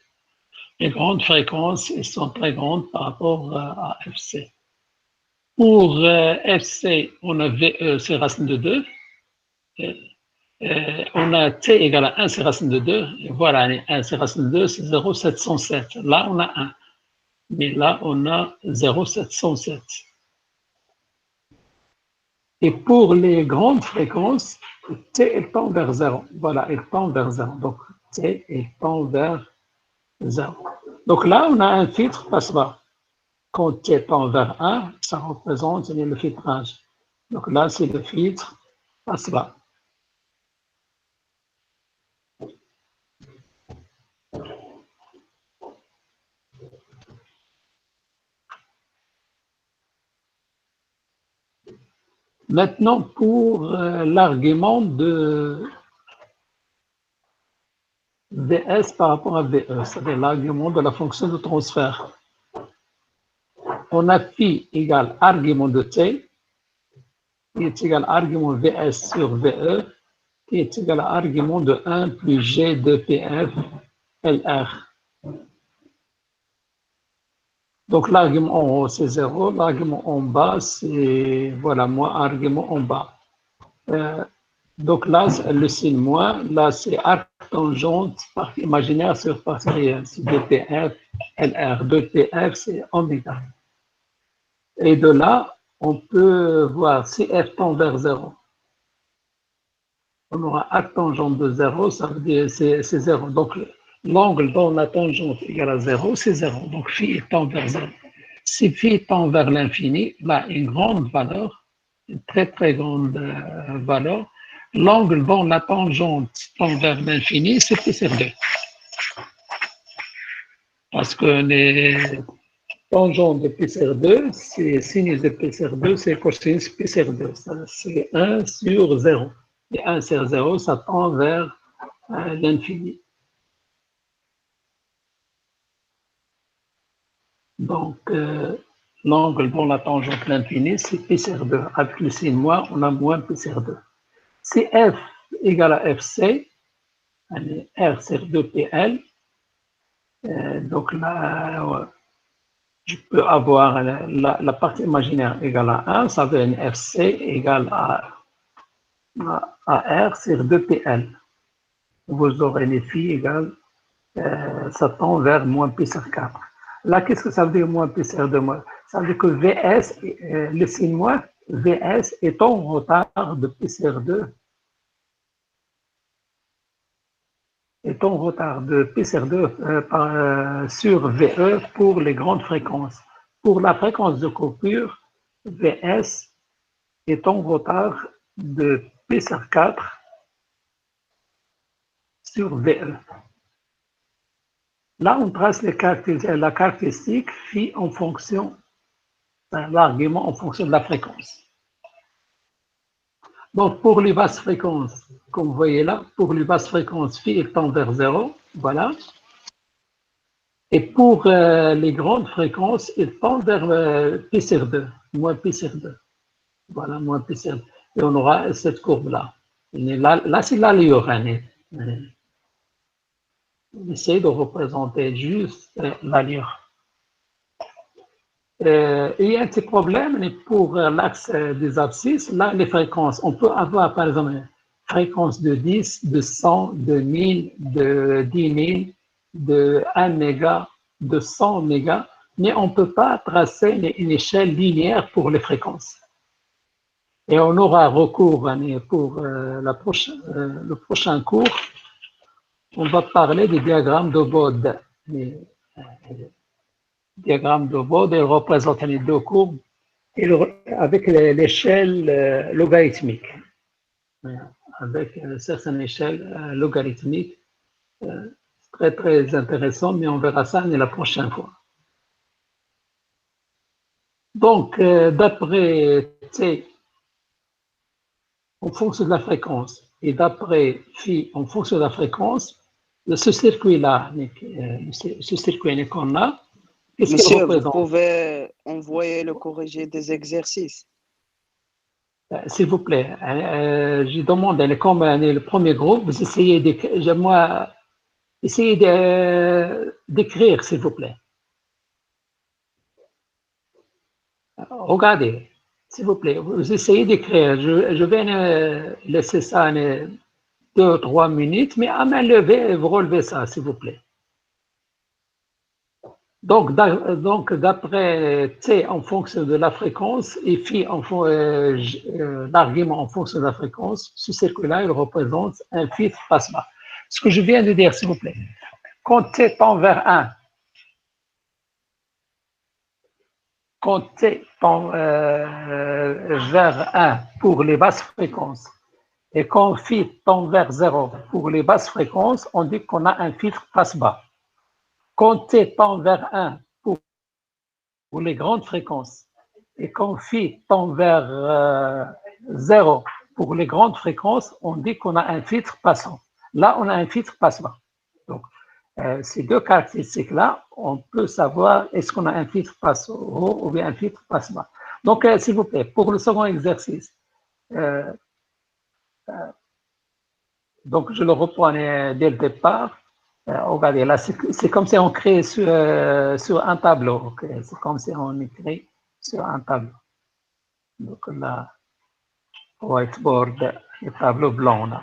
A: Les grandes fréquences, elles sont très grandes par rapport à FC. Pour FC, on a VE, c'est racine de 2. On a T égale à 1, c'est racine de 2. Et voilà, 1, c'est racine de 2, c'est 0,707. Là, on a 1. Mais là, on a 0,707. Et pour les grandes fréquences, T elle tend vers 0. Voilà, elle tend vers 0. Donc, T elle tend vers 0. Donc là, on a un filtre passe-bas. Quand T tend vers 1, ça représente le filtrage. Donc là, c'est le filtre passe-bas. Maintenant, pour l'argument de Vs par rapport à Ve, c'est-à-dire l'argument de la fonction de transfert. On a phi égale argument de t, qui est égal à argument Vs sur Ve, qui est égal à argument de 1 plus g de Pf Lr. Donc l'argument en haut, c'est 0, l'argument en bas, c'est, voilà, moins argument en bas. Donc là, le signe moins, là, c'est arc tangente, partie imaginaire sur partie réelle, c'est 2Pf Lr. 2Pf, c'est oméga. Et de là, on peut voir si f tend vers 0. On aura arc tangente de 0, ça veut dire c'est 0. Donc l'angle dont la tangente égale à 0, c'est 0. Donc phi tend vers 0. Si phi tend vers l'infini, là, une grande valeur, une très très grande valeur, l'angle dont la tangente tend vers l'infini, c'est pi sur 2. Parce que les tangentes de pi sur 2, c'est sinus de pi sur 2, c'est cosinus pi sur 2. C'est 1 sur 0. Et 1 sur 0, ça tend vers l'infini. Donc, l'angle dont la tangente l'infini, c'est pi sur 2. Avec le signe moins, on a moins pi sur 2. Si f égale à fc, r sur 2pl, donc là, je peux avoir la partie imaginaire égale à 1, ça veut dire fc égale à r sur 2pl. Vous aurez les phi égale, ça tend vers moins pi sur 4. Là, qu'est-ce que ça veut dire moins pi sur 2 moins? Ça veut dire que Vs, le signe moins, Vs est en retard de pi sur 2. Est en retard de pi sur 2 sur Ve pour les grandes fréquences. Pour la fréquence de coupure, Vs est en retard de pi sur 4 sur Ve. Là, on trace la caractéristique phi en fonction, l'argument en fonction de la fréquence. Donc, pour les basses fréquences, comme vous voyez là, pour les basses fréquences, phi tend vers 0, voilà. Et pour les grandes fréquences, il tend vers pi sur 2, moins pi sur 2. Voilà, moins pi sur 2. Et on aura cette courbe-là. Là, c'est l'allure. On essaie de représenter juste l'allure. Il y a un petit problème pour l'axe des abscisses. Là, les fréquences, on peut avoir par exemple une fréquence de 10, de 100, de 1000, de 10 000, de 1 méga, de 100 mégas, mais on ne peut pas tracer une échelle linéaire pour les fréquences. Et on aura recours pour le prochain cours, on va parler des diagrammes de Bode. Les diagrammes de Bode, ils représentent les deux courbes avec l'échelle logarithmique. Avec certaines échelles logarithmiques. Très, très intéressant, mais on verra ça la prochaine fois. Donc, d'après T, en fonction de la fréquence, et d'après phi, en fonction de la fréquence, ce circuit-là, ce circuit qu'on a, qu'est-ce qu'il représente?
B: Monsieur, vous pouvez envoyer le corrigé des exercices.
A: S'il vous plaît, je demande, comme le premier groupe, vous essayez d'écrire, s'il vous plaît. Regardez, s'il vous plaît, vous essayez d'écrire. Je vais laisser ça 2-3 minutes, mais à main levée, vous relevez ça, s'il vous plaît. Donc d'après T en fonction de la fréquence et phi l'argument en fonction de la fréquence, ce circuit-là, il représente un filtre passe-bas. Ce que je viens de dire, s'il vous plaît, quand T tend vers 1, quand T tend vers 1 pour les basses fréquences et quand phi tend vers 0 pour les basses fréquences, on dit qu'on a un filtre passe-bas. Quand T tend vers 1 pour les grandes fréquences et quand phi tend vers 0 pour les grandes fréquences, on dit qu'on a un filtre passant. Là, on a un filtre passant. Donc, ces deux caractéristiques-là, on peut savoir est-ce qu'on a un filtre passe-haut ou bien un filtre passe-bas. Donc, s'il vous plaît, pour le second exercice, donc je le reprends dès le départ. Regardez, là, c'est comme si on crée sur un tableau. Okay? C'est comme si on écrit sur un tableau. Donc là, whiteboard, le tableau blanc là.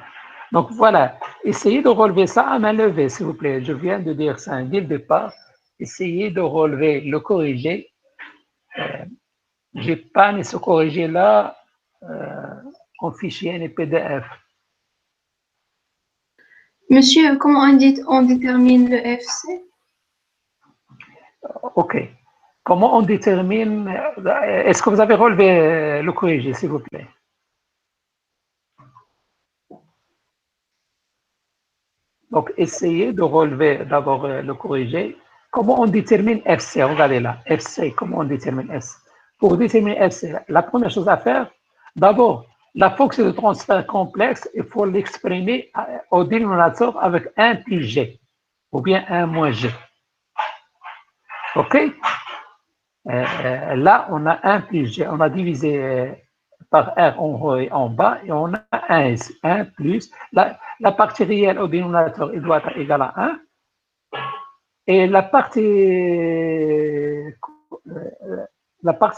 A: Donc voilà, essayez de relever ça à main levée, s'il vous plaît. Je viens de dire ça dès le départ. Essayez de relever, le corriger. Je n'ai pas mis ce corrigé là en fichier PDF.
C: Monsieur, comment on détermine le FC?
A: OK. Comment on détermine... Est-ce que vous avez relevé le corrigé, s'il vous plaît? Donc, essayez de relever d'abord le corrigé. Comment on détermine FC? Regardez là, FC, comment on détermine FC? Pour déterminer FC, la première chose à faire, d'abord, la fonction de transfert complexe, il faut l'exprimer au dénominateur avec 1 plus G, ou bien 1 moins G. OK? Là, on a 1 plus G, on a divisé par R en haut et en bas, et on a 1 plus. La partie réelle au dénominateur, il doit être égal à 1. Et la partie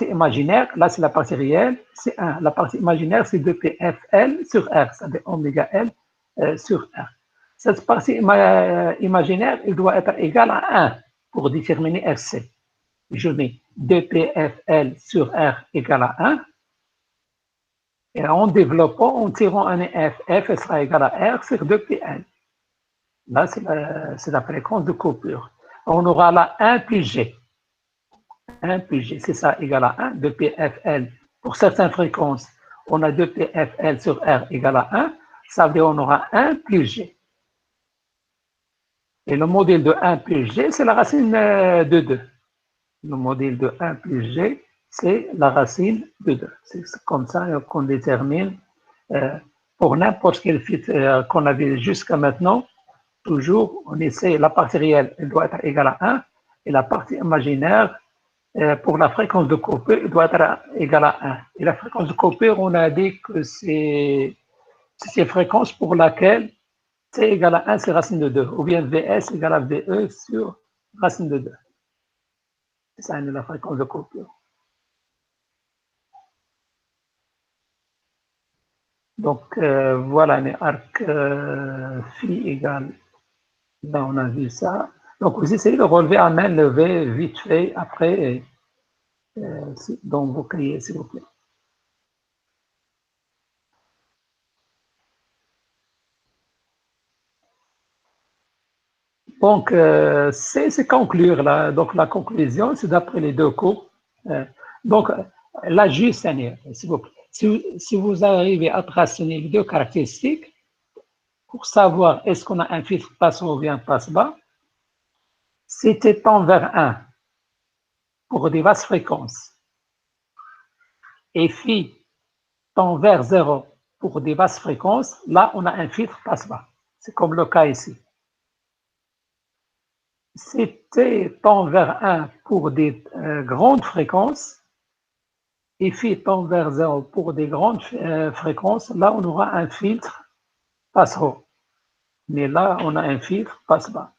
A: imaginaire, là c'est la partie réelle, c'est 1. La partie imaginaire, c'est 2πfL sur R, c'est-à-dire oméga L sur R. Cette partie imaginaire, il doit être égal à 1 pour déterminer FC. Je mets 2πfL sur R égale à 1. Et en développant, en tirant un F, F sera égal à R sur 2πL. Là, c'est la fréquence de coupure. On aura là 1 plus G. 1 plus G, c'est ça, égal à 1, 2πfL. Pour certaines fréquences, on a 2πfL sur R égale à 1. Ça veut dire qu'on aura 1 plus G. Et le modèle de 1 plus G, c'est la racine de 2. Le modèle de 1 plus G, c'est la racine de 2. C'est comme ça qu'on détermine pour n'importe quel filtre qu'on avait jusqu'à maintenant. Toujours, on essaie, la partie réelle, elle doit être égale à 1, et la partie imaginaire, pour la fréquence de coupure, elle doit être égale à 1. Et la fréquence de coupure, on a dit que c'est une fréquence pour laquelle C égale à 1, c'est racine de 2, ou bien VS égale à VE sur racine de 2. C'est ça, la fréquence de coupure. Donc, voilà, un arc phi égale. Là, on a vu ça. Donc, vous essayez de relever à main levée, vite fait, après, dans vos cahiers, s'il vous plaît. Donc, c'est conclure, là. Donc, la conclusion, c'est d'après les deux cours. Donc, là, juste, s'il vous plaît. Si vous arrivez à tracer les deux caractéristiques, pour savoir est-ce qu'on a un filtre passe-haut ou bien passe-bas, c'était tend vers 1 pour des basses fréquences et phi tend vers 0 pour des basses fréquences, là, on a un filtre passe-bas. C'est comme le cas ici. C'était tend vers 1 pour des grandes fréquences et phi tend vers 0 pour des grandes fréquences, là, on aura un filtre passe-haut. Mais là, on a un filtre passe-bas.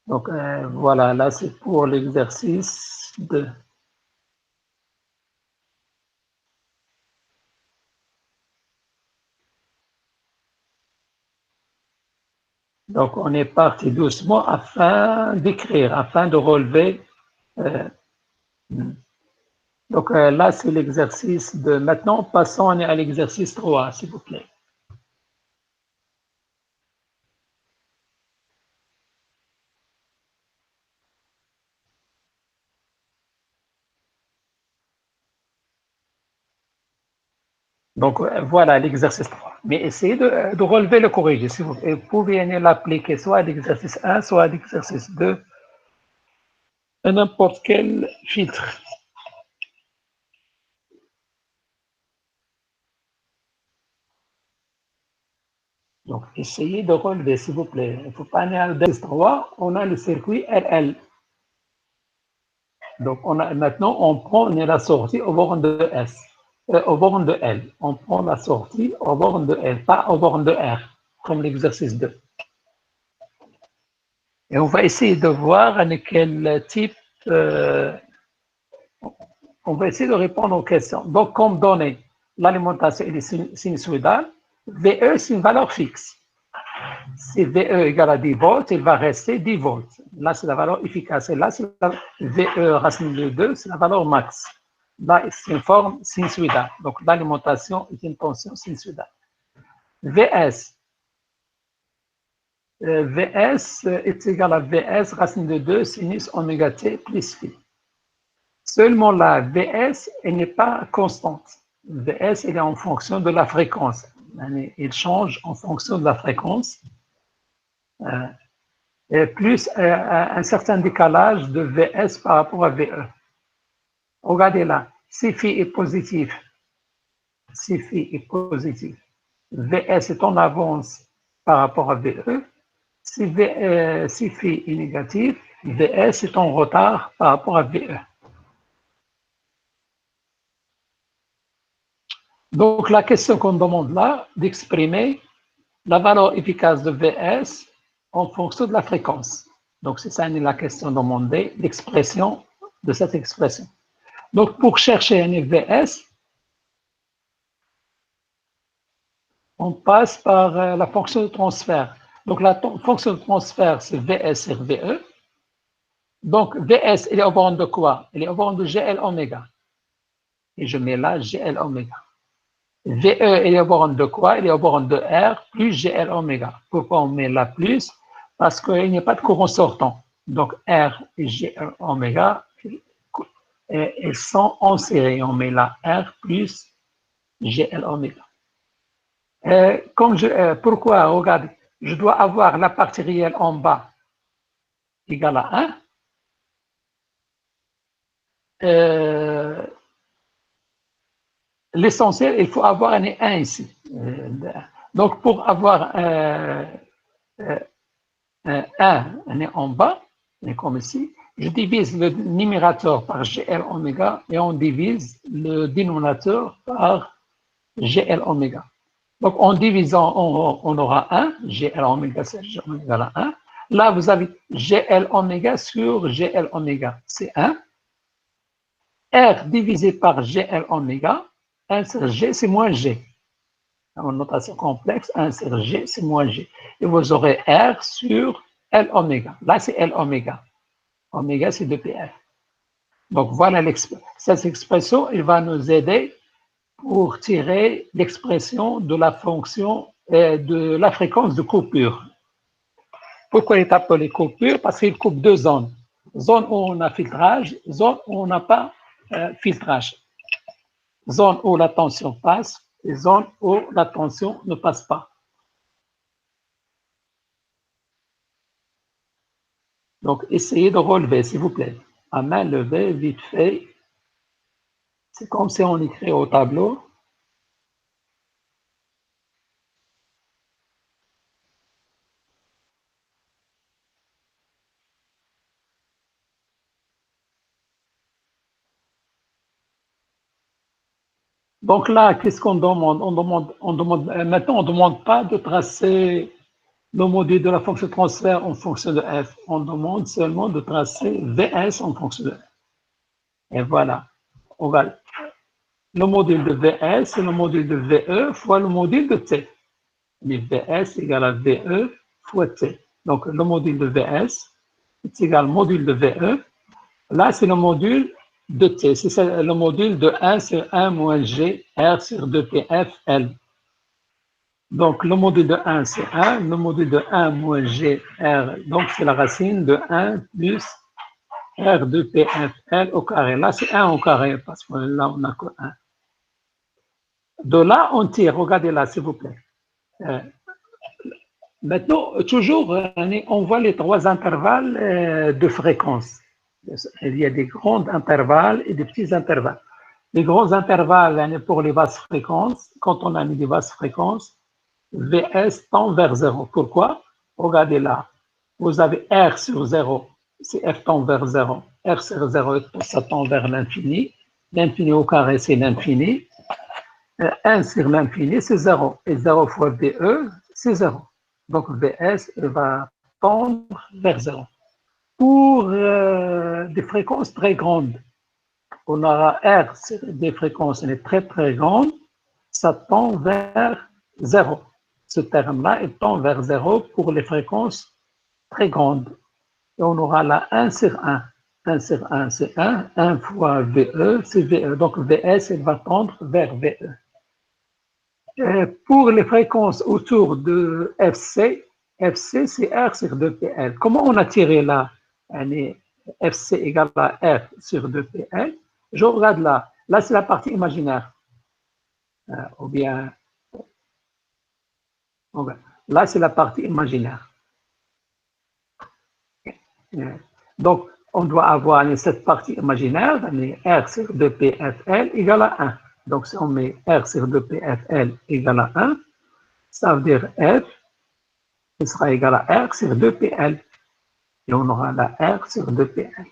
A: Donc, voilà, là, c'est pour l'exercice 2. Donc, on est parti doucement afin d'écrire, afin de relever. Donc, là, c'est l'exercice de... Maintenant, passons à l'exercice 3, s'il vous plaît. Donc, voilà l'exercice 3. Mais essayez de relever le corrigé. Si vous pouvez l'appliquer soit à l'exercice 1, soit à l'exercice 2, à n'importe quel filtre. Donc, essayez de relever, s'il vous plaît. Il ne faut pas aller à l'ES3, on a le circuit RL. Donc, maintenant, on prend la sortie au borne de S, au borne de L. On prend la sortie au borne de L, pas au borne de R, comme l'exercice 2. Et on va essayer de voir à quel type, on va essayer de répondre aux questions. Donc, comme donné, l'alimentation est sinusoïdale, VE, c'est une valeur fixe. Si VE égale à 10 volts, il va rester 10 volts. Là, c'est la valeur efficace. Et là, c'est la VE racine de 2, c'est la valeur max. Là, c'est une forme sinusoïdale. Donc, l'alimentation est une tension sinusoïdale. VS. VS est égal à VS racine de 2 sinus oméga t plus phi. Seulement là, VS, elle n'est pas constante. VS, elle est en fonction de la fréquence. Il change en fonction de la fréquence. Et plus un certain décalage de VS par rapport à VE. Regardez là, si phi est positif, si phi est positif, VS est en avance par rapport à VE. Si phi est négatif, VS est en retard par rapport à VE. Donc, la question qu'on demande là, d'exprimer la valeur efficace de VS en fonction de la fréquence. Donc, c'est ça la question demandée, l'expression de cette expression. Donc, pour chercher un VS, on passe par la fonction de transfert. Donc, la fonction de transfert, c'est VS sur VE. Donc, VS, il est au borne de quoi? Il est au borne de GL oméga. Et je mets là GL oméga. VE, il est au borne de quoi? Il est au borne de R plus GL oméga. Pourquoi on met là plus? Parce qu'il n'y a pas de courant sortant. Donc, R et GL oméga, ils sont en série. On met là R plus GL oméga. Pourquoi? Regardez, je dois avoir la partie réelle en bas égale à 1. L'essentiel, il faut avoir un 1 ici. Donc, pour avoir un 1 en bas, comme ici, je divise le numérateur par GL oméga et on divise le dénominateur par GL oméga. Donc, en divisant, on aura 1, GL oméga, c'est GL oméga 1. Là, vous avez GL oméga sur GL oméga, c'est 1. R divisé par GL oméga, 1 sur G, c'est moins G. En notation complexe, 1 sur G, c'est moins G. Et vous aurez R sur L oméga. Là, c'est L oméga. Oméga, c'est 2PF. Donc, voilà cette expression, elle va nous aider pour tirer l'expression de la fonction de la fréquence de coupure. Pourquoi elle est appelée coupure? Parce qu'il coupe deux zones. Zone où on a filtrage, zone où on n'a pas filtrage. Zone où la tension passe et zone où la tension ne passe pas. Donc, essayez de relever, s'il vous plaît. À main levée, vite fait. C'est comme si on écrit au tableau. Donc là, qu'est-ce qu'on demande? Maintenant, on ne demande pas de tracer le module de la fonction de transfert en fonction de f. On demande seulement de tracer Vs en fonction de f. Et voilà. Le module de Vs, c'est le module de Ve fois le module de T. Mais Vs égale à Ve fois T. Donc, le module de Vs est égal au module de Ve. Là, c'est le module de T. C'est le module de 1 sur 1 moins G, R sur 2PF, L. Donc, le module de 1, c'est 1. Le module de 1 moins G, R, donc c'est la racine de 1 plus R de PF, L au carré. Là, c'est 1 au carré, parce que là, on n'a que 1. De là, on tire. Regardez là, s'il vous plaît. Maintenant, toujours, on voit les trois intervalles de fréquence. Il y a des grands intervalles et des petits intervalles. Les grands intervalles pour les basses fréquences, quand on a mis des basses fréquences, Vs tend vers 0. Pourquoi? Regardez là. Vous avez R sur 0, c'est F tend vers 0. R sur 0, ça tend vers l'infini. L'infini au carré, c'est l'infini. 1 sur l'infini, c'est 0. Et 0 fois VE, c'est 0. Donc Vs va tendre vers 0. Pour des fréquences très grandes, on aura R sur des fréquences très très grandes, ça tend vers 0. Ce terme-là, il tend vers 0 pour les fréquences très grandes. Et on aura là 1 sur 1. 1 sur 1, c'est 1. 1 fois VE, c'est VE. Donc Vs, il va tendre vers VE. Et pour les fréquences autour de FC, FC, c'est R sur 2PL. Comment on a tiré là FC égale à R sur 2PL? Je regarde là. Là, c'est la partie imaginaire. Ou bien, là, c'est la partie imaginaire. Donc, on doit avoir cette partie imaginaire, R sur 2PFL égale à 1. Donc, si on met R sur 2PFL égale à 1, ça veut dire F sera égal à R sur 2PL. Et on aura la R sur 2PL.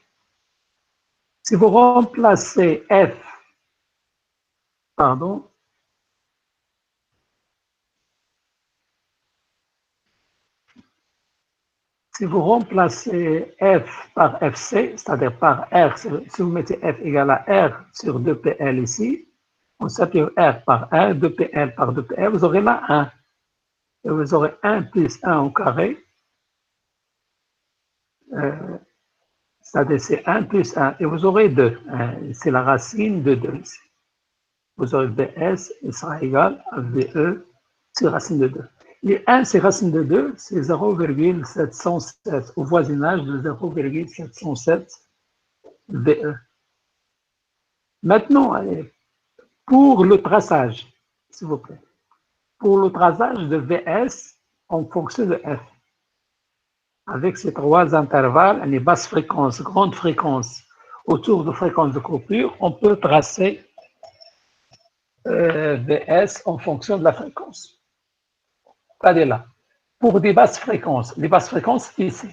A: Si vous remplacez F, pardon, si vous remplacez F par FC, c'est-à-dire par R, si vous mettez F égale à R sur 2PL ici, on s'appuie R par 1, 2PL par 2PL, vous aurez là 1. Et vous aurez 1 plus 1 au carré, c'est-à-dire c'est 1 plus 1, et vous aurez 2. C'est la racine de 2 ici. Vous aurez Vs, il sera égal à VE sur racine de 2. Et 1, c'est racine de 2, c'est 0,707, au voisinage de 0,707 VE. Maintenant, allez, pour le traçage, s'il vous plaît. Pour le traçage de Vs en fonction de F. Avec ces trois intervalles, les basses fréquences, grandes fréquences, autour de fréquences de coupure, on peut tracer Vs en fonction de la fréquence. Regardez là. Pour des basses fréquences, les basses fréquences ici,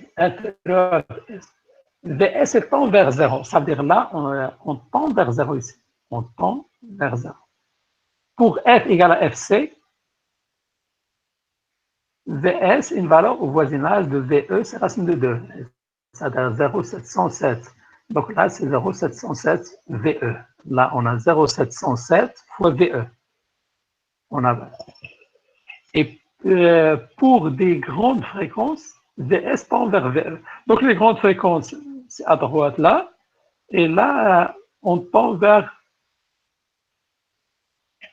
A: Vs tend vers 0. Ça veut dire là, on tend vers 0 ici. On tend vers 0. Pour F égale à Fc, Vs, une valeur au voisinage de VE, c'est racine de 2. C'est-à-dire 0,707. Donc là, c'est 0,707 VE. Là, on a 0,707 fois VE. On a... Et pour des grandes fréquences, Vs tend vers VE. Donc les grandes fréquences, c'est à droite là. Et là, on tend vers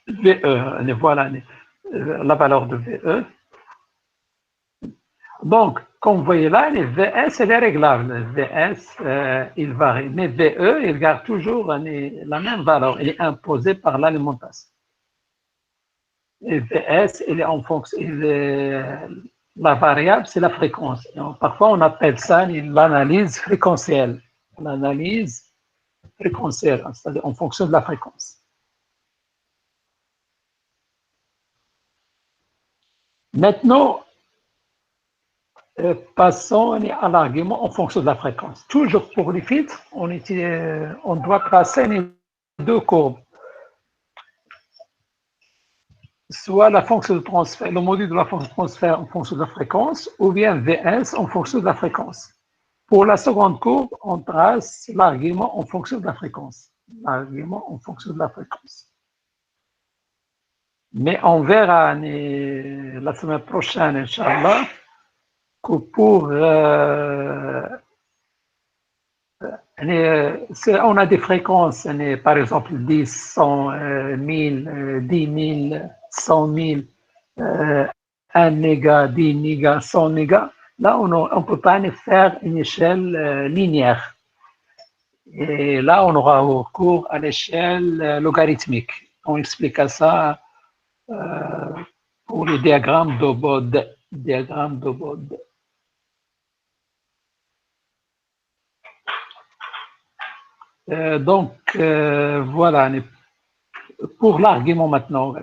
A: VE. Voilà la valeur de VE. Donc, comme vous voyez là, les VS, elle est réglable. VS, il varie. Mais VE, il garde toujours la même valeur. Elle est imposée par l'alimentation. Et VS, elle est en fonction. La variable, c'est la fréquence. Donc, parfois, on appelle ça l'analyse fréquentielle. L'analyse fréquentielle, c'est-à-dire en fonction de la fréquence. Maintenant, passons à l'argument en fonction de la fréquence. Toujours pour les filtres, on doit tracer les deux courbes. Soit la fonction de transfert, le module de la fonction de transfert en fonction de la fréquence, ou bien Vs en fonction de la fréquence. Pour la seconde courbe, on trace l'argument en fonction de la fréquence. L'argument en fonction de la fréquence. Mais on verra la semaine prochaine, Inch'Allah, que pour on a des fréquences, par exemple 10, 100, 1000, 10 000, 100 000, 1 méga, 10 mégas, 100 mégas. Là, on ne peut pas faire une échelle linéaire. Et là, on aura recours à l'échelle logarithmique. On expliquera ça pour les diagrammes de Bode. Diagramme de Bode. Donc, voilà, pour l'argument maintenant.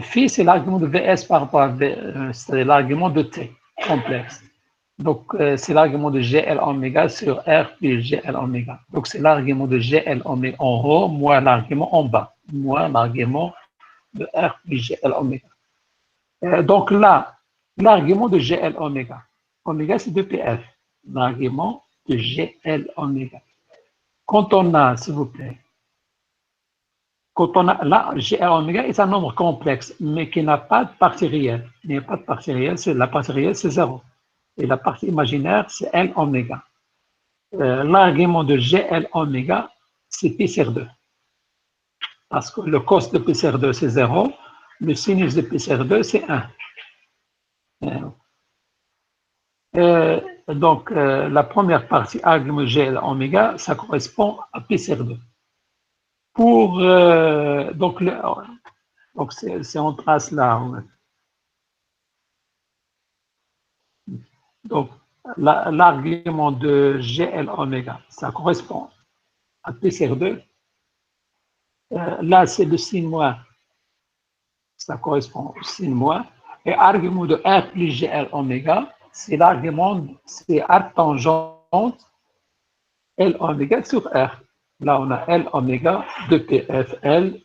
A: Phi, c'est l'argument de Vs par rapport à V, c'est l'argument de T complexe. Donc, c'est l'argument de GL oméga sur R plus GL oméga. Donc, c'est l'argument de GL oméga en haut moins l'argument en bas, moins l'argument de R plus GL oméga. Donc là, l'argument de GL oméga. Oméga, c'est 2PF. L'argument de GL oméga. Quand on a, s'il vous plaît, quand on a là, GL oméga est un nombre complexe, mais qui n'a pas de partie réelle. Il n'y a pas de partie réelle, la partie réelle, c'est 0. Et la partie imaginaire, c'est L oméga. L'argument de GL oméga, c'est pi sur 2. Parce que le cos de pi sur 2, c'est 0. Le sinus de pi sur 2, c'est 1. Donc, la première partie, argument GL oméga, ça correspond à pi sur 2. Pour, donc, c'est on trace là. Donc, l'argument de GL oméga, ça correspond à pi sur 2. Là, c'est le signe moins. Ça correspond au signe moins. Et argument de R plus GL oméga, c'est l'argument, c'est arc tangente L oméga sur R. Là, on a L oméga de PFL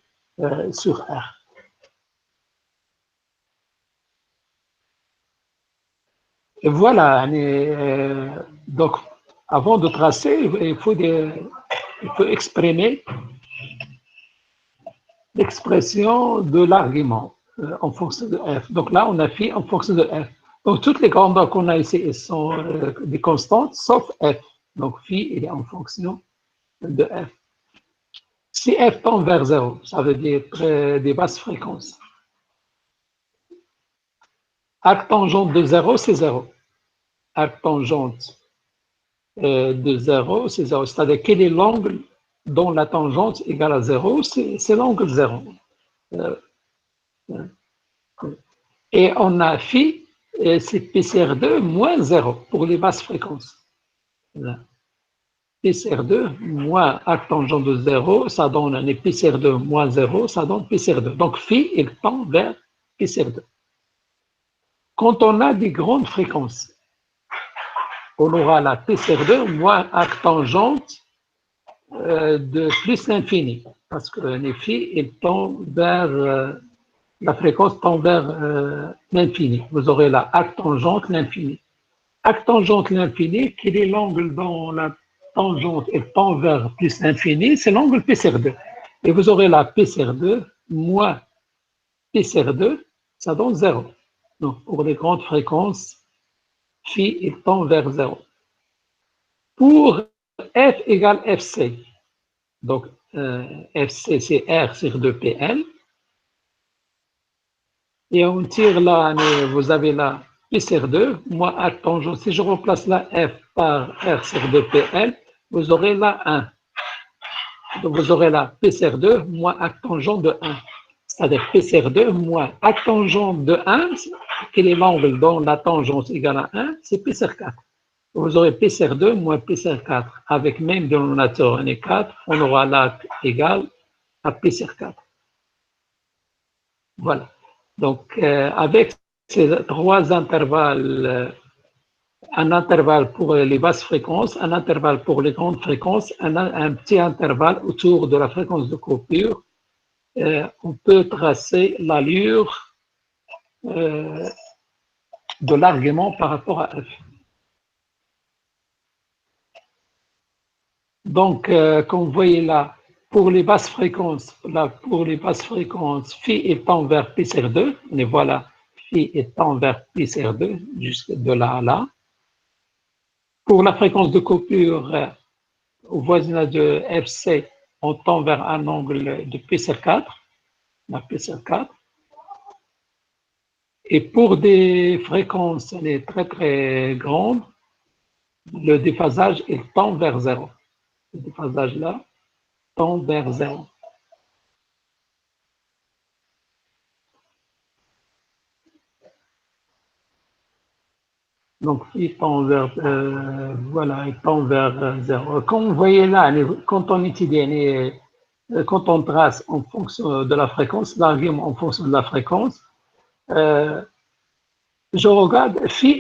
A: sur R. Et voilà. Donc, avant de tracer, il faut exprimer l'expression de l'argument en fonction de F. Donc là, on a phi en fonction de F. Donc, toutes les grandeurs qu'on a ici sont des constantes, sauf F. Donc, phi, il est en fonction de F. Si F tend vers 0, ça veut dire des basses fréquences. Arc tangente de 0, c'est 0. Arc tangente de 0, c'est 0. C'est-à-dire quel est l'angle dont la tangente égale à 0, c'est l'angle 0. Et on a phi, c'est PCR2 moins 0 pour les basses fréquences. PCR2 moins arc tangente de 0, ça donne un PCR2 moins 0, ça donne PCR2. Donc phi, il tend vers PCR2. Quand on a des grandes fréquences, on aura la PCR2 moins arc tangente de plus l'infini, parce que les phi, il tend vers, la fréquence tend vers l'infini. Vous aurez la arc tangente, l'infini. Arc tangente, l'infini, quel est l'angle dont la tangente elle tend vers plus l'infini, c'est l'angle PCR2. Et vous aurez la PCR2 moins PCR2, ça donne 0. Donc, pour les grandes fréquences, phi, il tend vers 0. Pour F égale FC, donc FC, c'est R sur 2PL. Et on tire là, vous avez là P sur 2, moins arc tangente. Si je remplace la F par R sur 2PL, vous aurez là 1. Donc vous aurez là P sur 2 moins arc tangente de 1. C'est-à-dire P sur 2 moins arc tangente de 1, quel est l'angle dont la tangente égale à 1? C'est P sur 4. Vous aurez P sur 2 moins P sur 4. Avec même dénominateur, on est 4, on aura l'arc égal à P sur 4. Voilà. Donc, avec ces trois intervalles, un intervalle pour les basses fréquences, un intervalle pour les grandes fréquences, un petit intervalle autour de la fréquence de coupure, on peut tracer l'allure de l'argument par rapport à F. Donc, comme vous voyez là, pour les basses fréquences, phi est tend vers pi sur 2, et voilà, phi est tend vers pi sur 2, jusque de là à là. Pour la fréquence de coupure, au voisinage de FC, on tend vers un angle de pi sur 4, la pi sur 4. Et pour des fréquences très très grandes, le déphasage il tend vers 0. Le déphasage là tend vers 0. Donc, il tend vers, voilà, il tend vers 0. Comme vous voyez là, quand on étudie quand on trace en fonction de la fréquence, l'argument en fonction de la fréquence, je regarde phi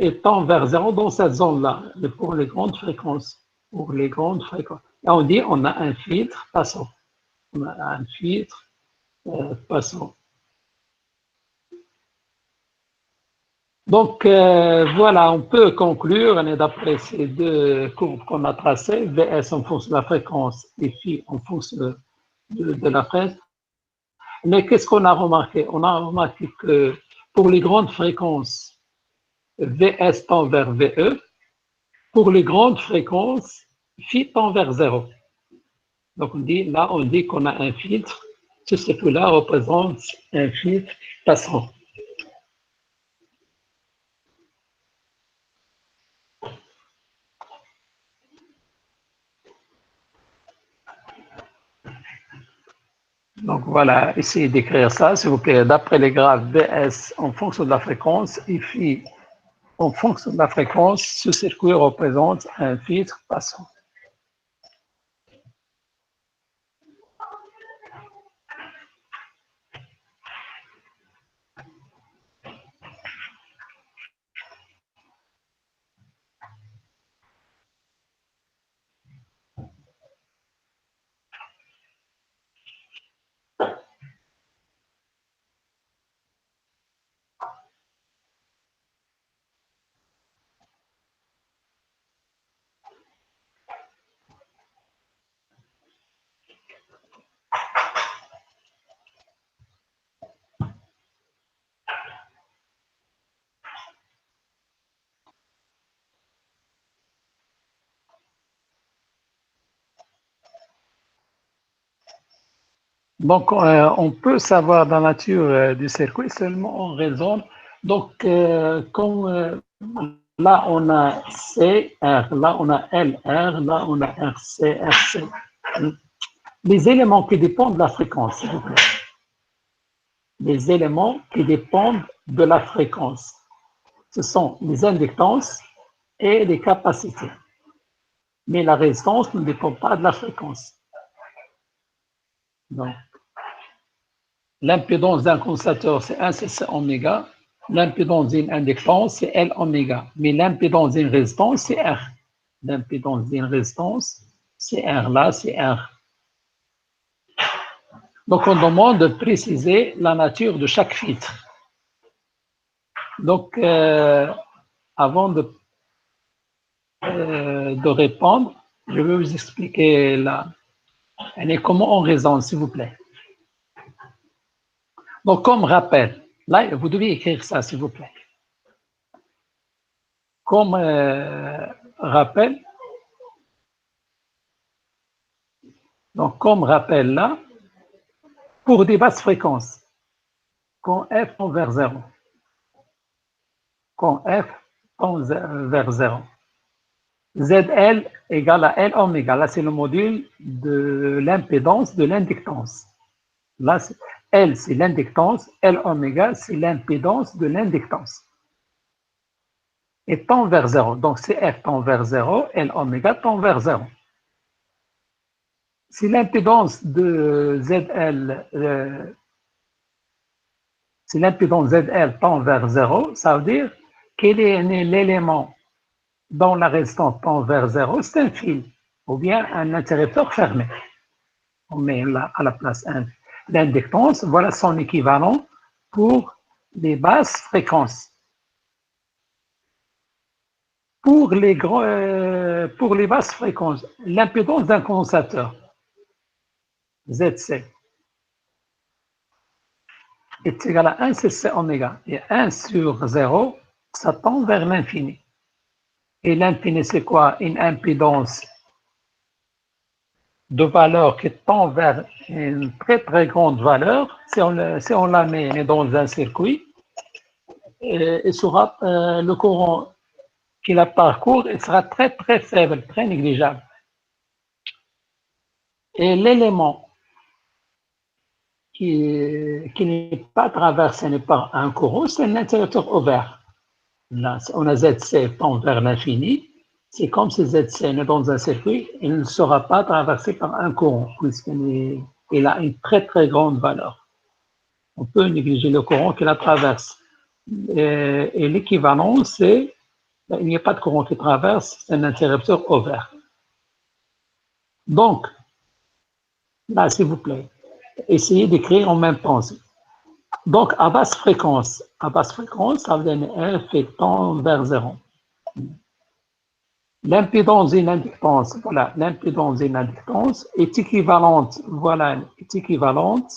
A: étant vers 0 dans cette zone-là, pour les grandes fréquences. Pour les grandes fréquences. Et on dit on a un filtre passant. On a un filtre passant. Donc, voilà, on peut conclure, d'après ces deux courbes qu'on a tracées, VS en fonction de la fréquence et phi en fonction de la fréquence. Mais qu'est-ce qu'on a remarqué? On a remarqué que pour les grandes fréquences, VS tend vers VE. Pour les grandes fréquences, phi tend vers 0. Donc, on dit qu'on a un filtre. Ce circuit-là représente un filtre passant. Donc voilà, essayez d'écrire ça, s'il vous plaît, d'après les graphes VS en fonction de la fréquence et phi en fonction de la fréquence, ce circuit représente un filtre passant. Donc, on peut savoir la nature du circuit seulement en raison. Donc, comme là, on a CR, là, on a LR, là, on a RC, RC. Les éléments qui dépendent de la fréquence, s'il vous plaît. Les éléments qui dépendent de la fréquence. Ce sont les inductances et les capacités. Mais la résistance ne dépend pas de la fréquence. Donc, l'impédance d'un condensateur, c'est 1 cc oméga. L'impédance d'une inductance, c'est L oméga. Mais l'impédance d'une résistance, c'est R. L'impédance d'une résistance, c'est R. Là, c'est R. Donc, on demande de préciser la nature de chaque filtre. Donc, avant de répondre, je vais vous expliquer là. Comment on raisonne, s'il vous plaît. Donc, comme rappel, là, vous devez écrire ça, s'il vous plaît. Comme rappel, donc comme rappel là, pour des basses fréquences, quand F tend vers 0, quand F tend vers 0, ZL égale à L oméga, là c'est le module de l'impédance de l'inductance. Là, L c'est l'inductance, L oméga c'est l'impédance de l'inductance. Et tend vers 0. Donc, si F tend vers 0, L oméga tend vers 0. Si l'impédance de ZL, si l'impédance ZL tend vers 0, ça veut dire quel est l'élément dont la résistance tend vers 0, c'est un fil, ou bien un interrupteur fermé. On met là à la place l'inductance, voilà son équivalent pour les basses fréquences. Pour les basses fréquences, l'impédance d'un condensateur, ZC, est égal à 1 cc oméga. Et 1 sur 0, ça tend vers l'infini. Et l'infini, c'est quoi? Une impédance de valeur qui tend vers une très très grande valeur. Si on la met dans un circuit, il sera, le courant qui la parcourt, il sera très très faible, très négligeable. Et l'élément qui n'est pas traversé par un courant, c'est un interrupteur ouvert. Là, on a ZC tend vers l'infini, c'est comme si ZC est dans un circuit, il ne sera pas traversé par un courant, puisqu'il a une très très grande valeur. On peut négliger le courant qui la traverse. Et l'équivalent, c'est il n'y a pas de courant qui traverse, c'est un interrupteur ouvert. Donc, là, s'il vous plaît, essayez d'écrire en même temps. Donc, à basse fréquence, ça veut dire F tend vers 0. L'impédance et l'inductance, voilà, l'impédance et l'inductance est équivalente, voilà, est équivalente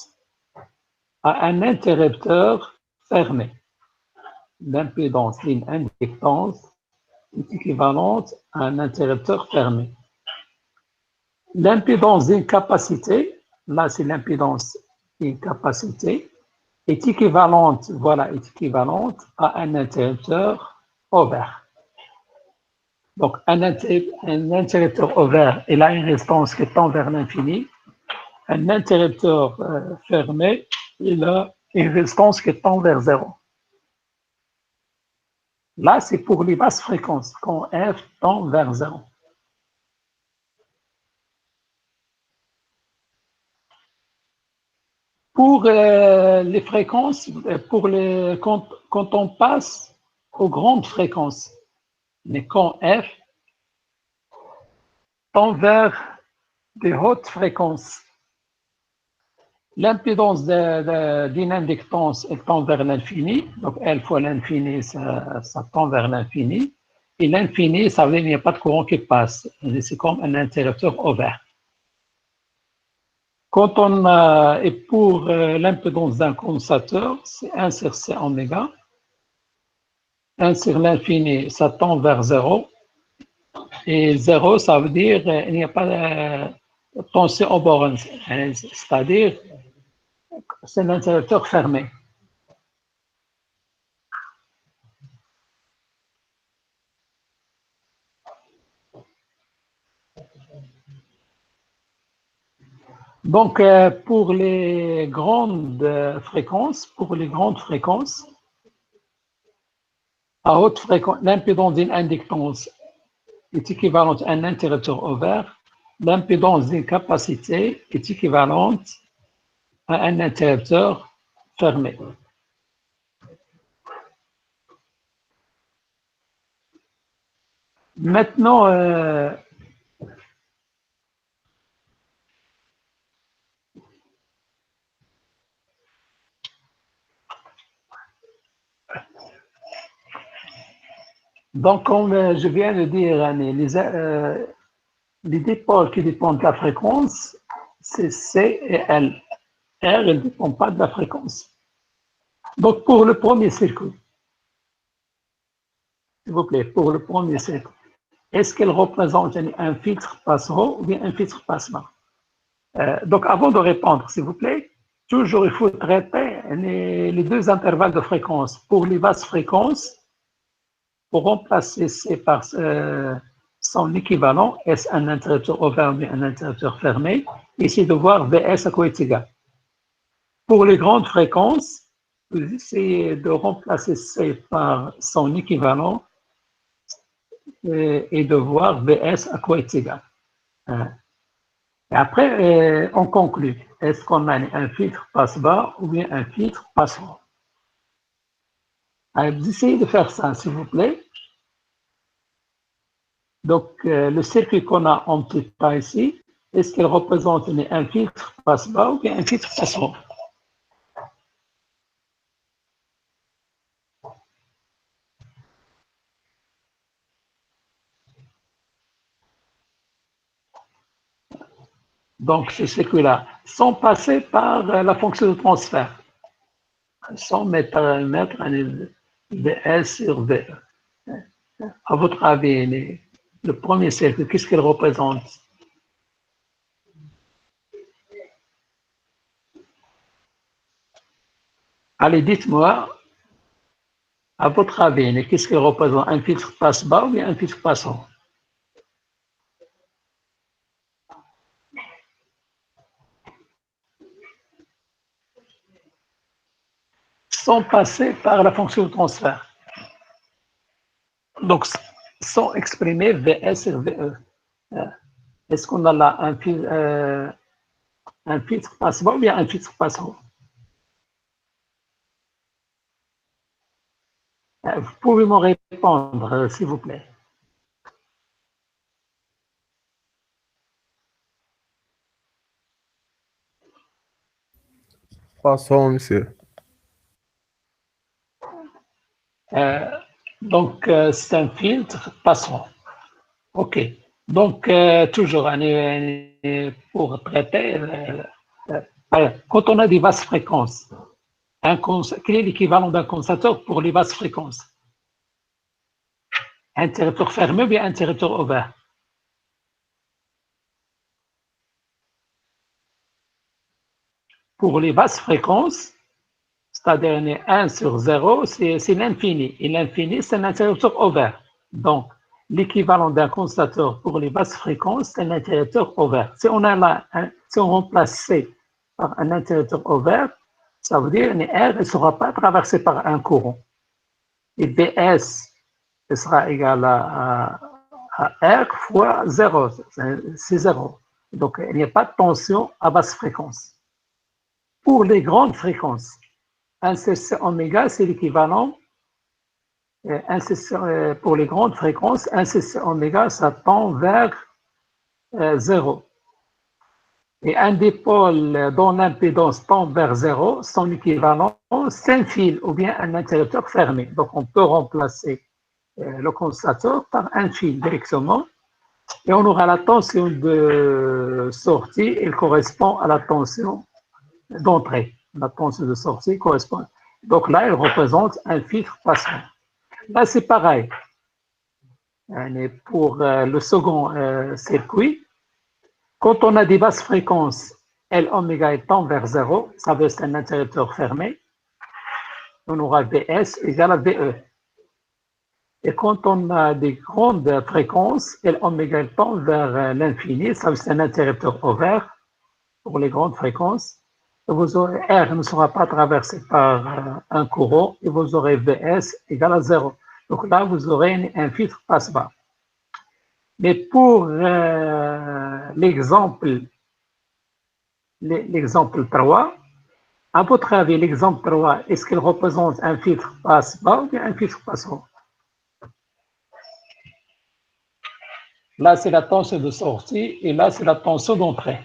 A: à un interrupteur fermé. L'impédance et l'inductance est équivalente à un interrupteur fermé. L'impédance d'une capacité, là c'est l'impédance d'une capacité, est équivalente, voilà, est équivalente à un interrupteur ouvert. Donc, un interrupteur ouvert, il a une résistance qui tend vers l'infini. Un interrupteur fermé, il a une résistance qui tend vers 0. Là, c'est pour les basses fréquences, quand F tend vers 0. Pour les fréquences, quand on passe aux grandes fréquences, mais quand F tend vers des hautes fréquences, l'impédance d'une inductance tend vers l'infini, donc L fois l'infini, ça tend vers l'infini, et l'infini, ça veut dire qu'il n'y a pas de courant qui passe, c'est comme un interrupteur ouvert. Quand on et pour l'impédance d'un condensateur, c'est 1 sur C oméga, 1 sur l'infini, ça tend vers 0, et 0, ça veut dire qu'il n'y a pas de tension au borne, c'est-à-dire c'est un interrupteur fermé. Donc, pour les grandes fréquences, à haute fréquence, l'impédance d'une inductance est équivalente à un interrupteur ouvert. L'impédance d'une capacité est équivalente à un interrupteur fermé. Maintenant, donc, comme je viens de dire, les dipôles qui dépendent de la fréquence, c'est C et L. R ne dépend pas de la fréquence. Donc, pour le premier circuit, s'il vous plaît, pour le premier circuit, est-ce qu'elle représente un filtre passe-haut ou bien un filtre passe-bas? Donc, avant de répondre, s'il vous plaît, toujours il faut traiter les deux intervalles de fréquence. Pour les basses fréquences, pour remplacer C par son équivalent, est-ce un interrupteur ouvert ou bien un interrupteur fermé? Essayez de voir VS à quoi est égal. Pour les grandes fréquences, vous essayez de remplacer C par son équivalent et de voir VS à quoi est égal. Et après, on conclut. Est-ce qu'on a un filtre passe-bas ou bien un filtre passe-haut? Vous essayez de faire ça, s'il vous plaît. Donc, le circuit qu'on a en petit pas ici, est-ce qu'il représente un filtre passe-bas ou bien un filtre passe-haut? Donc, ce circuit-là, sans passer par la fonction de transfert, sans mettre un VS sur VE. À votre avis, le premier circuit, qu'est-ce qu'il représente? Allez, dites-moi, à votre avis, qu'est-ce qu'il représente? Un filtre passe-bas ou bien un filtre passe-haut? Sans passer par la fonction de transfert. Donc, sont exprimés VS et VE. Est-ce qu'on a là un filtre passe-bas ou bien un filtre passe-haut? Vous pouvez me répondre, s'il vous plaît.
D: Passons, monsieur.
A: Donc, c'est un filtre passant. OK. Donc, toujours, pour traiter, quand on a des basses fréquences, quel est l'équivalent d'un condensateur pour les basses fréquences? Interrupteur fermé ou bien interrupteur ouvert? Pour les basses fréquences, c'est-à-dire 1 sur 0, c'est l'infini. Et l'infini, c'est un interrupteur ouvert. Donc, l'équivalent d'un condensateur pour les basses fréquences, c'est un interrupteur ouvert. Si on remplace C par un interrupteur ouvert, ça veut dire que R ne sera pas traversé par un courant. Et BS sera égal à R fois 0. C'est 0. Donc, il n'y a pas de tension à basse fréquence. Pour les grandes fréquences, 1 cc oméga, c'est l'équivalent. Pour les grandes fréquences, 1 cc oméga, ça tend vers 0. Et un dipôle dont l'impédance tend vers 0, son équivalent, c'est un fil ou bien un interrupteur fermé. Donc, on peut remplacer le condensateur par un fil directement. Et on aura la tension de sortie, elle correspond à la tension d'entrée. La tension de sortie correspond. Donc là, elle représente un filtre passant. Là, c'est pareil. Pour le second circuit, quand on a des basses fréquences, L oméga tend vers 0, ça veut dire que c'est un interrupteur fermé. On aura VS égale à VE. Et quand on a des grandes fréquences, L oméga tend vers l'infini, ça veut dire que c'est un interrupteur ouvert pour les grandes fréquences. R ne sera pas traversé par un courant et vous aurez VS égale à 0. Donc là, vous aurez un filtre passe-bas. Mais pour l'exemple 3, à votre avis, l'exemple 3, est-ce qu'il représente un filtre passe-bas ou bien un filtre passe-haut? Là, c'est la tension de sortie et là, c'est la tension d'entrée.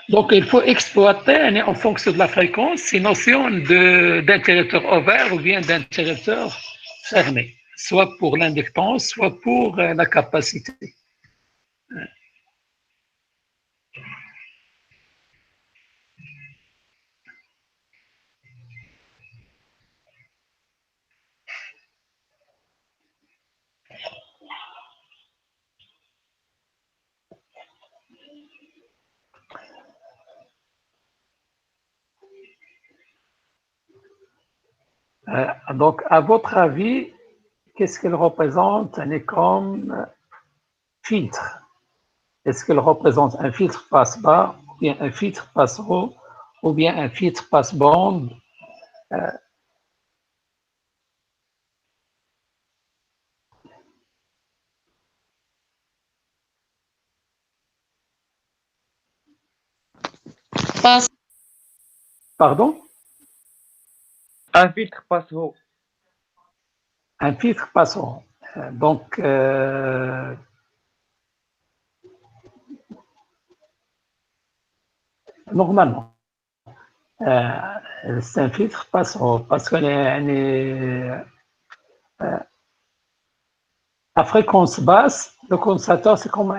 A: Donc, il faut exploiter en fonction de la fréquence ces notions d'interrupteur ouvert ou bien d'interrupteur fermé, soit pour l'inductance, soit pour la capacité. Donc, à votre avis, qu'est-ce qu'elle représente comme filtre? Est-ce qu'elle représente un filtre passe-bas, ou bien un filtre passe-haut, ou bien un filtre passe-bande?
B: Passe.
A: Pardon?
E: Un filtre passe-haut.
A: Un filtre passe-haut. Donc, normalement, c'est un filtre passe-haut parce que à fréquence basse, le condensateur, c'est comme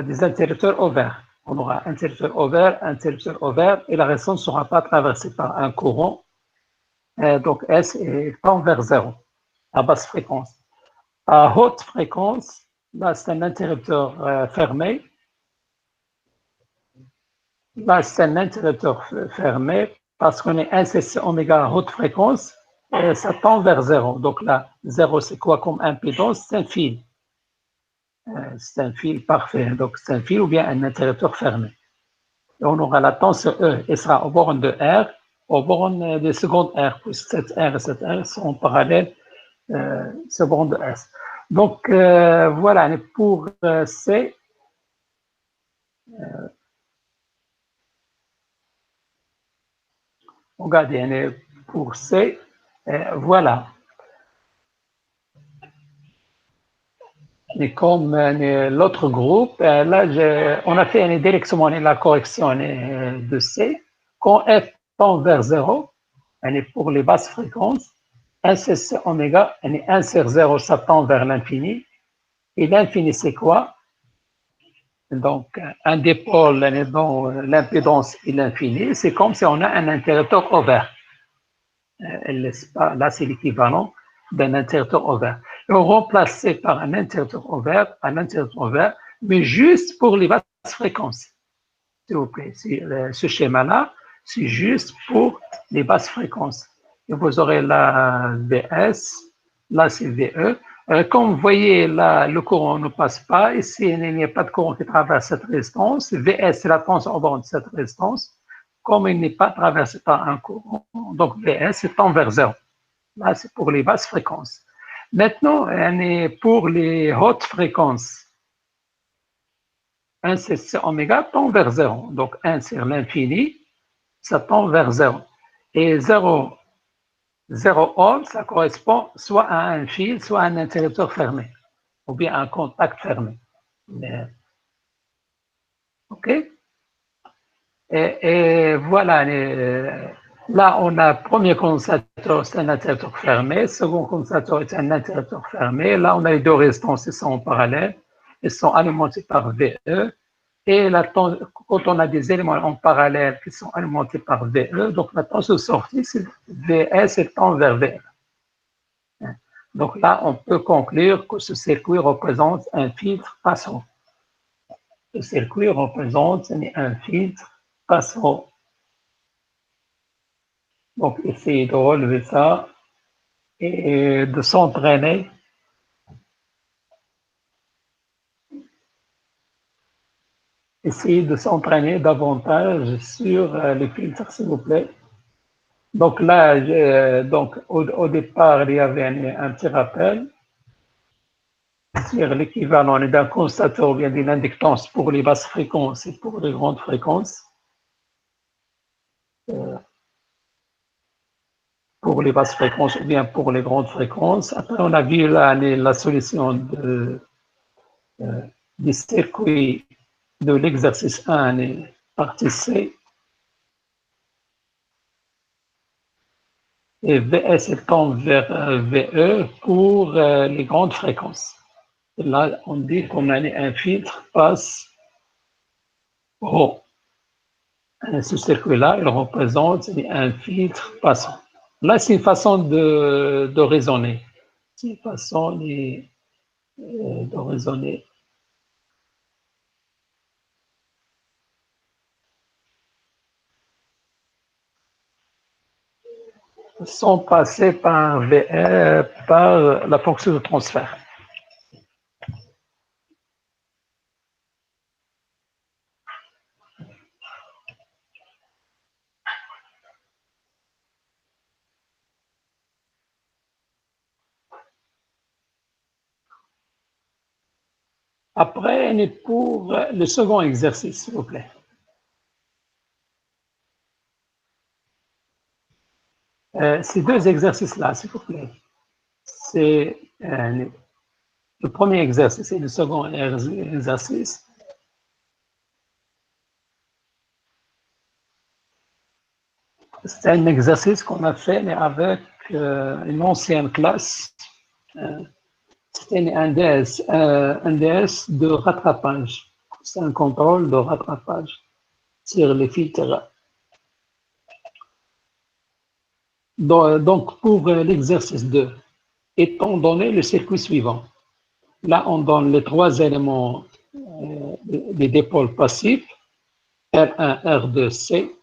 A: des interrupteurs ouverts. On aura interrupteur ouvert, et la résistance ne sera pas traversée par un courant. Donc, S tend vers 0, à basse fréquence. À haute fréquence, là, c'est un interrupteur fermé. Là, c'est un interrupteur fermé parce qu'on est 1 cc oméga à haute fréquence, et ça tend vers 0. Donc là, 0, c'est quoi comme impédance? C'est un fil. C'est un fil parfait. Donc, c'est un fil ou bien un interrupteur fermé. Et on aura la tension E, et sera au borne de R. aux bornes de seconde R, puisque cette R et cette R sont parallèles, seconde S. Donc, voilà, pour C, regardez, pour C, voilà. Et comme l'autre groupe, là, on a fait directement la correction de C. Quand F tend vers 0, pour les basses fréquences, 1 C oméga, 1 sur 0, ça tend vers l'infini. Et l'infini, c'est quoi? Donc, un dipôle dont l'impédance est l'infini, c'est comme si on a un interrupteur ouvert. Là, c'est l'équivalent d'un interrupteur ouvert. Et on remplace par un interrupteur ouvert, mais juste pour les basses fréquences. S'il vous plaît, ce schéma-là, c'est juste pour les basses fréquences. Et vous aurez la VS, là c'est VE. Comme vous voyez, là, le courant ne passe pas. Ici, il n'y a pas de courant qui traverse cette résistance. VS, c'est la tension au bord de cette résistance. Comme il n'est pas traversé par un courant, donc VS tend vers 0. Là, c'est pour les basses fréquences. Maintenant, pour les hautes fréquences, 1 C oméga tend vers 0. Donc, 1 sur l'infini, ça tend vers 0. Et 0 ohm, ça correspond soit à un fil, soit à un interrupteur fermé, ou bien un contact fermé. OK? Et voilà, là, on a premier condensateur, c'est un interrupteur fermé. Second condensateur est un interrupteur fermé. Là, on a les deux résistances, elles sont en parallèle. Elles sont alimentées par VE. Et quand on a des éléments en parallèle qui sont alimentés par VE, donc la tension de sortie, c'est VS et tend vers VE. Donc là, on peut conclure que ce circuit représente un filtre passant. Ce circuit représente un filtre passant. Donc, essayez de relever ça et de s'entraîner. Essayez de s'entraîner davantage sur les filtres, s'il vous plaît. Donc là, au départ, il y avait un petit rappel sur l'équivalent d'un condensateur ou bien d'une inductance pour les basses fréquences et pour les grandes fréquences. Pour les basses fréquences ou bien pour les grandes fréquences. Après, on a vu la solution du circuit de l'exercice 1, partie C. Et VS tend vers VE pour les grandes fréquences. Et là, on dit qu'on a un filtre passe haut. Ce circuit-là, il représente un filtre passant. Là, c'est une façon de raisonner. C'est une façon de raisonner. Sans passer par la fonction de transfert. Après, on est pour le second exercice, s'il vous plaît. Ces deux exercices-là, s'il vous plaît. C'est le premier exercice et le second exercice. C'est un exercice qu'on a fait avec une ancienne classe. C'était un DS de rattrapage. C'est un contrôle de rattrapage sur les filtres. Donc, pour l'exercice 2, étant donné le circuit suivant, là, on donne les trois éléments des dipôles passifs, R1, R2, C.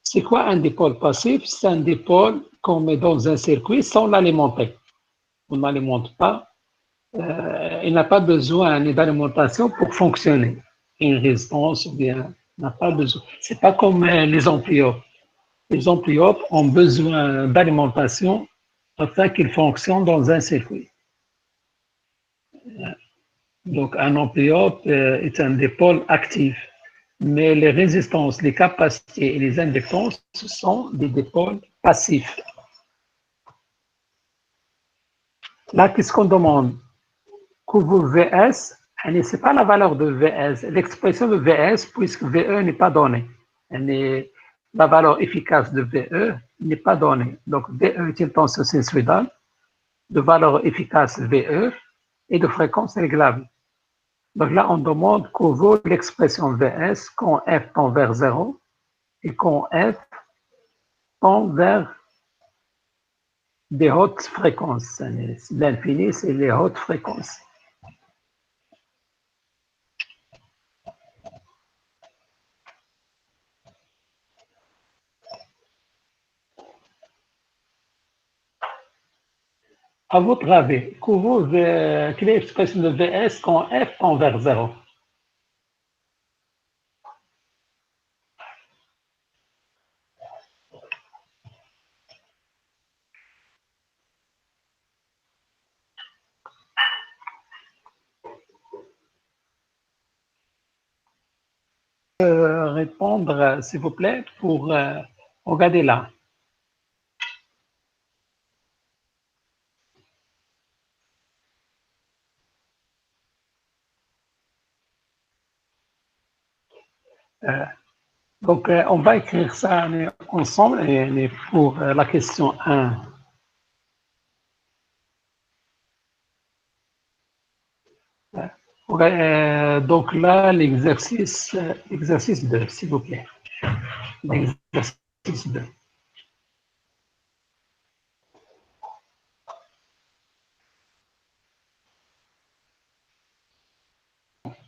A: C'est quoi un dipôle passif? C'est un dipôle qu'on met dans un circuit sans l'alimenter. On n'alimente pas. Il n'a pas besoin d'alimentation pour fonctionner. Une résistance ou bien n'a pas besoin. C'est pas comme les ampioles. Les ampliopes ont besoin d'alimentation afin qu'ils fonctionnent dans un circuit. Donc, un ampliope est un dipôle actif, mais les résistances, les capacités et les inductances sont des dipôles passifs. Là, qu'est-ce qu'on demande? Couvre VS, ce n'est pas la valeur de VS, l'expression de VS, puisque VE n'est pas donnée. La valeur efficace de VE n'est pas donnée. Donc, VE est une tension sinusoïdale de valeur efficace VE et de fréquence réglable. Donc là, on demande qu'on vaut l'expression VS quand F tend vers 0 et quand F tend vers des hautes fréquences. L'infini, c'est les hautes fréquences. À votre avis, quelle est l'expression de VS quand F tend vers 0? Répondre, s'il vous plaît, pour regarder là. Donc, on va écrire ça ensemble et pour la question 1. Donc là, l'exercice 2, s'il vous plaît. L'exercice 2.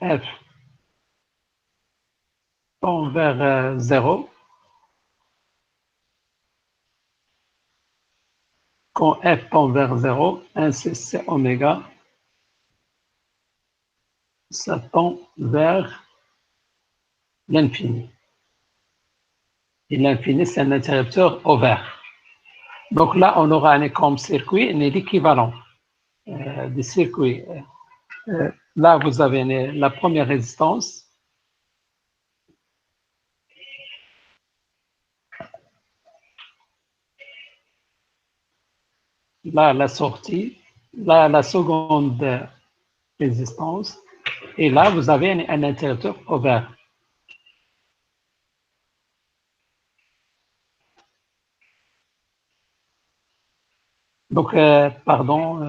A: F tend vers 0. Quand F tend vers 0, 1 c'est oméga, ça tend vers l'infini. Et l'infini, c'est un interrupteur ouvert. Donc là, on aura un comme circuit, l'équivalent des circuits. Là, vous avez la première résistance. Là, la sortie. Là, la seconde résistance. Et là, vous avez un interrupteur ouvert. Donc, pardon.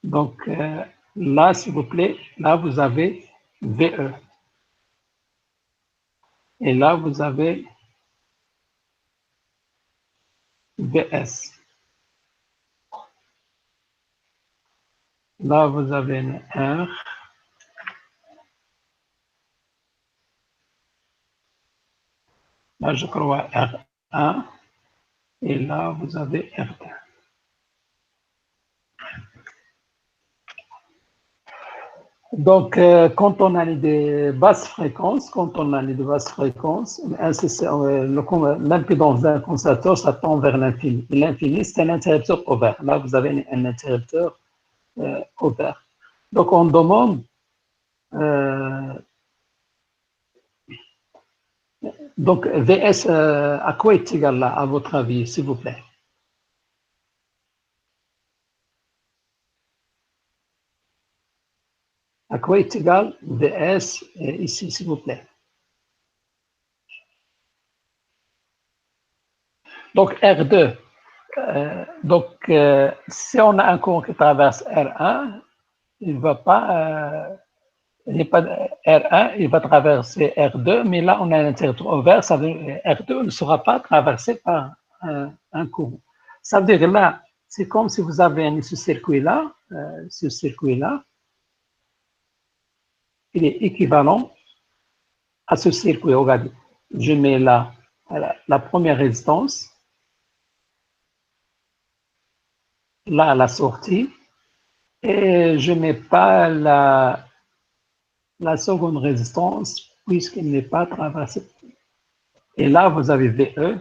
A: Donc, là, s'il vous plaît, là, vous avez VE. Et là, vous avez VS. Là, vous avez une R. Là, je crois R1. Et là, vous avez R2. Donc, quand on a des basses fréquences, l'impédance d'un condensateur, ça tend vers l'infini. L'infini, c'est un interrupteur ouvert. Là, vous avez un interrupteur ouvert. Donc, on demande donc VS, à quoi est égal là, à votre avis, s'il vous plaît? À quoi est égal VS ici, s'il vous plaît? Donc, R2. Si on a un courant qui traverse R1, il va pas, R1, il va traverser R2, mais là, on a un interrupteur ouvert, ça veut dire R2 ne sera pas traversé par un courant. Ça veut dire là, c'est comme si vous avez ce circuit-là, il est équivalent à ce circuit. Regardez, je mets là la première résistance. là la sortie et je n'ai pas la seconde résistance puisqu'elle n'est pas traversée. Et là, vous avez VE.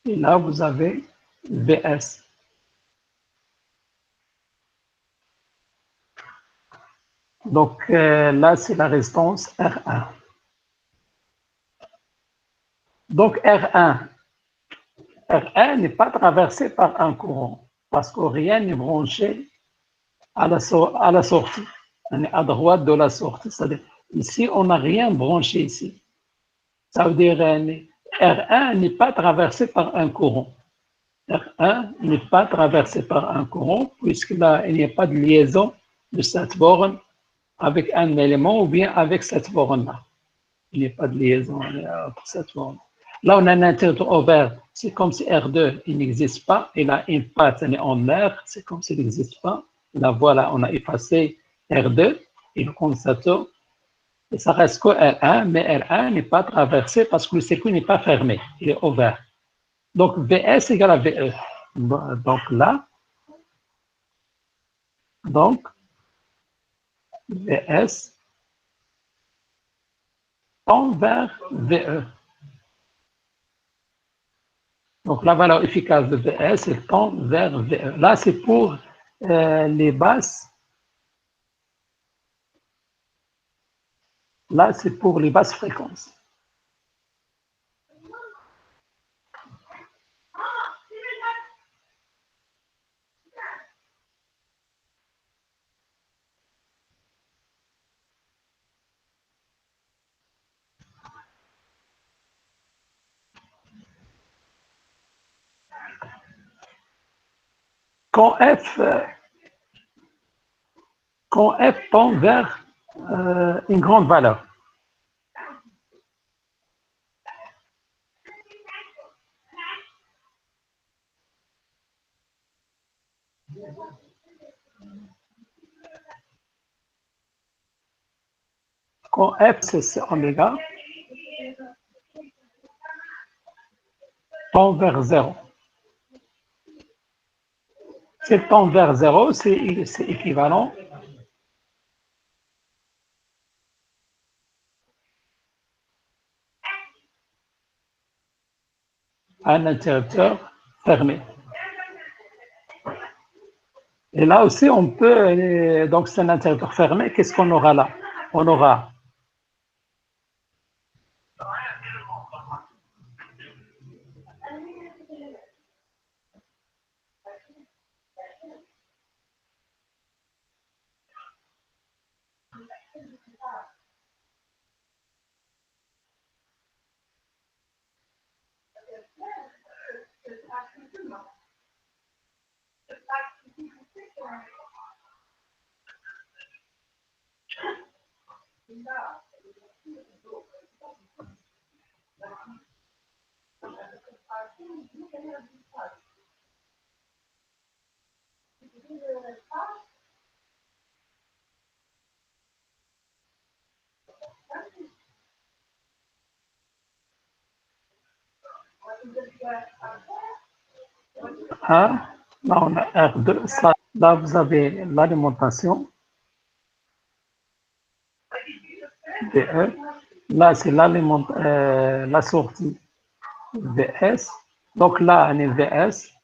A: Et là, vous avez VS. Donc là, c'est la résistance R1. Donc R1 n'est pas traversé par un courant parce que rien n'est branché à la sortie. On est à droite de la sortie. C'est-à-dire, ici, on n'a rien branché ici. Ça veut dire R1 n'est pas traversé par un courant. R1 n'est pas traversé par un courant puisque là, il n'y a pas de liaison de cette borne avec un élément ou bien avec cette borne-là. Il n'y a pas de liaison entre cette borne. Là, on a un interrupteur ouvert. C'est comme si R2 il n'existe pas. Il a une patte en l'air. C'est comme s'il n'existe pas. Là, voilà, on a effacé R2 et le condensateur. Et ça reste que R1, mais R1 n'est pas traversé parce que le circuit n'est pas fermé. Il est ouvert. Donc, VS égale à VE. Donc là, VS tend vers VE. Donc, la valeur efficace de VS, elle tend vers VE. Là, c'est pour les basses. Là, c'est pour les basses fréquences. Quand F tend vers une grande valeur, quand F c'est oméga, tend vers 0. Si elle tend vers 0, c'est équivalent à un interrupteur fermé. Et là aussi, on peut, donc c'est un interrupteur fermé, qu'est-ce qu'on aura là? On aura là, on a R2, ça, là vous avez l'alimentation VE, là c'est la sortie VS, donc là on est VS,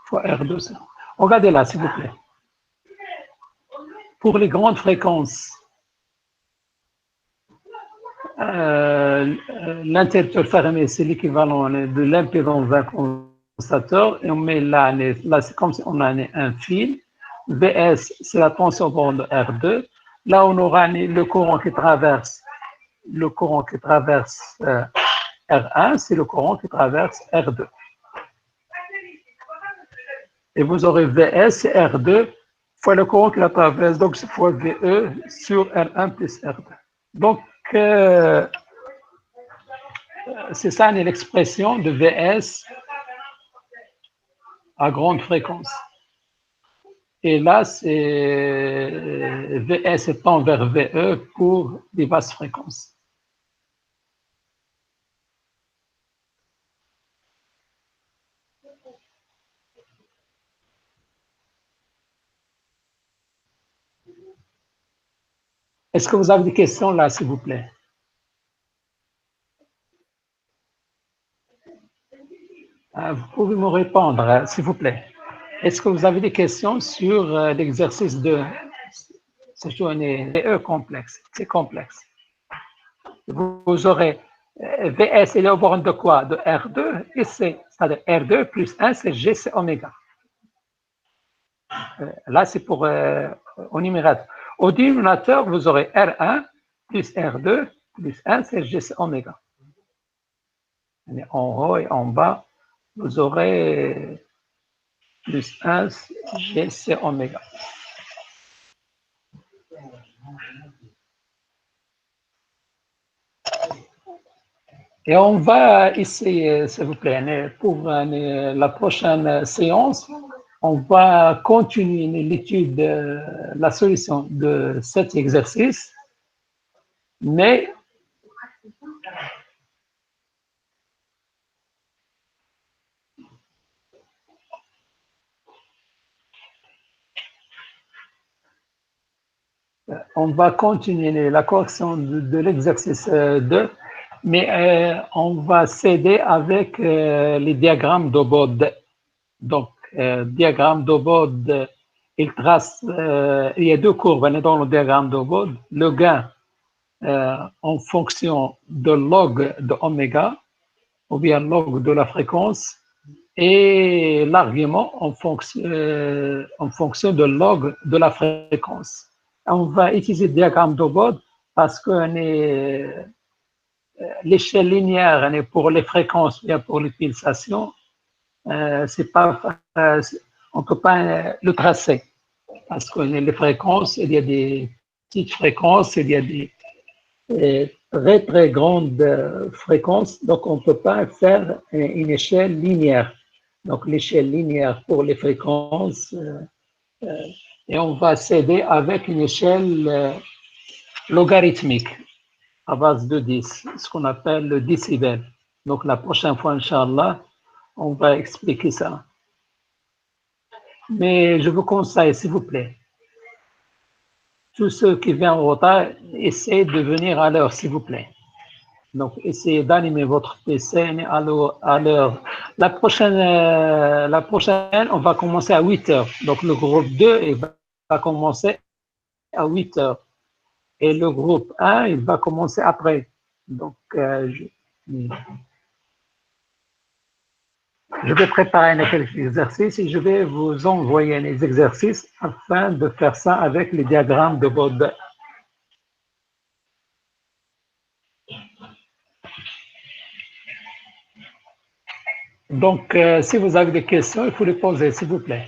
A: fois R2. Regardez là, s'il vous plaît. Pour les grandes fréquences, l'interrupteur fermé, c'est l'équivalent de l'impédance d'un condensateur, et on met là c'est comme si on a un fil. VS, c'est la tension borne de R2. Là, on aura le courant qui traverse R1, c'est le courant qui traverse R2. Et vous aurez VS et R2 fois le courant qui la traverse, donc c'est fois VE sur R1 plus R2. Donc, c'est ça l'expression de VS à grande fréquence. Et là, c'est VS tend vers VE pour des basses fréquences. Est-ce que vous avez des questions là, s'il vous plaît? Vous pouvez me répondre, s'il vous plaît. Est-ce que vous avez des questions sur l'exercice de... C'est un VE complexe, c'est complexe. Vous aurez VS, il est au borne de quoi? De R2 et C, c'est-à-dire R2 plus 1, c'est G, c'est oméga. Là, c'est pour au numérateur. Au dénominateur, vous aurez R1 plus R2 plus 1, c'est G, c'est oméga. En haut et en bas, vous aurez plus 1, G, c'est oméga. Et on va essayer, s'il vous plaît, pour la prochaine séance, on va continuer l'étude de la solution de cet exercice, mais on va continuer la correction de l'exercice 2, mais on va s'aider avec les diagrammes de Bode. Donc, diagramme de Bode, il trace, il y a deux courbes dans le diagramme de Bode. Le gain en fonction de log de oméga, ou bien log de la fréquence, et l'argument en fonction de log de la fréquence. On va utiliser le diagramme de Bode parce que l'échelle linéaire pour les fréquences, bien pour les pulsations, c'est pas, on ne peut pas le tracer parce que les fréquences, il y a des petites fréquences, il y a des très très grandes fréquences, donc on ne peut pas faire une échelle linéaire. Donc l'échelle linéaire pour les fréquences, et on va s'aider avec une échelle logarithmique à base de 10, ce qu'on appelle le décibel. Donc la prochaine fois, Inch'Allah, on va expliquer ça. Mais je vous conseille, s'il vous plaît, tous ceux qui viennent en retard, essayez de venir à l'heure, s'il vous plaît. Donc, essayez d'animer votre PC à l'heure. La prochaine, on va commencer à 8 heures. Donc, le groupe 2 il va commencer à 8 heures. Et le groupe 1, il va commencer après. Donc, je vais préparer quelques exercices et je vais vous envoyer les exercices afin de faire ça avec les diagrammes de Bode. Donc, si vous avez des questions, il faut les poser, s'il vous plaît.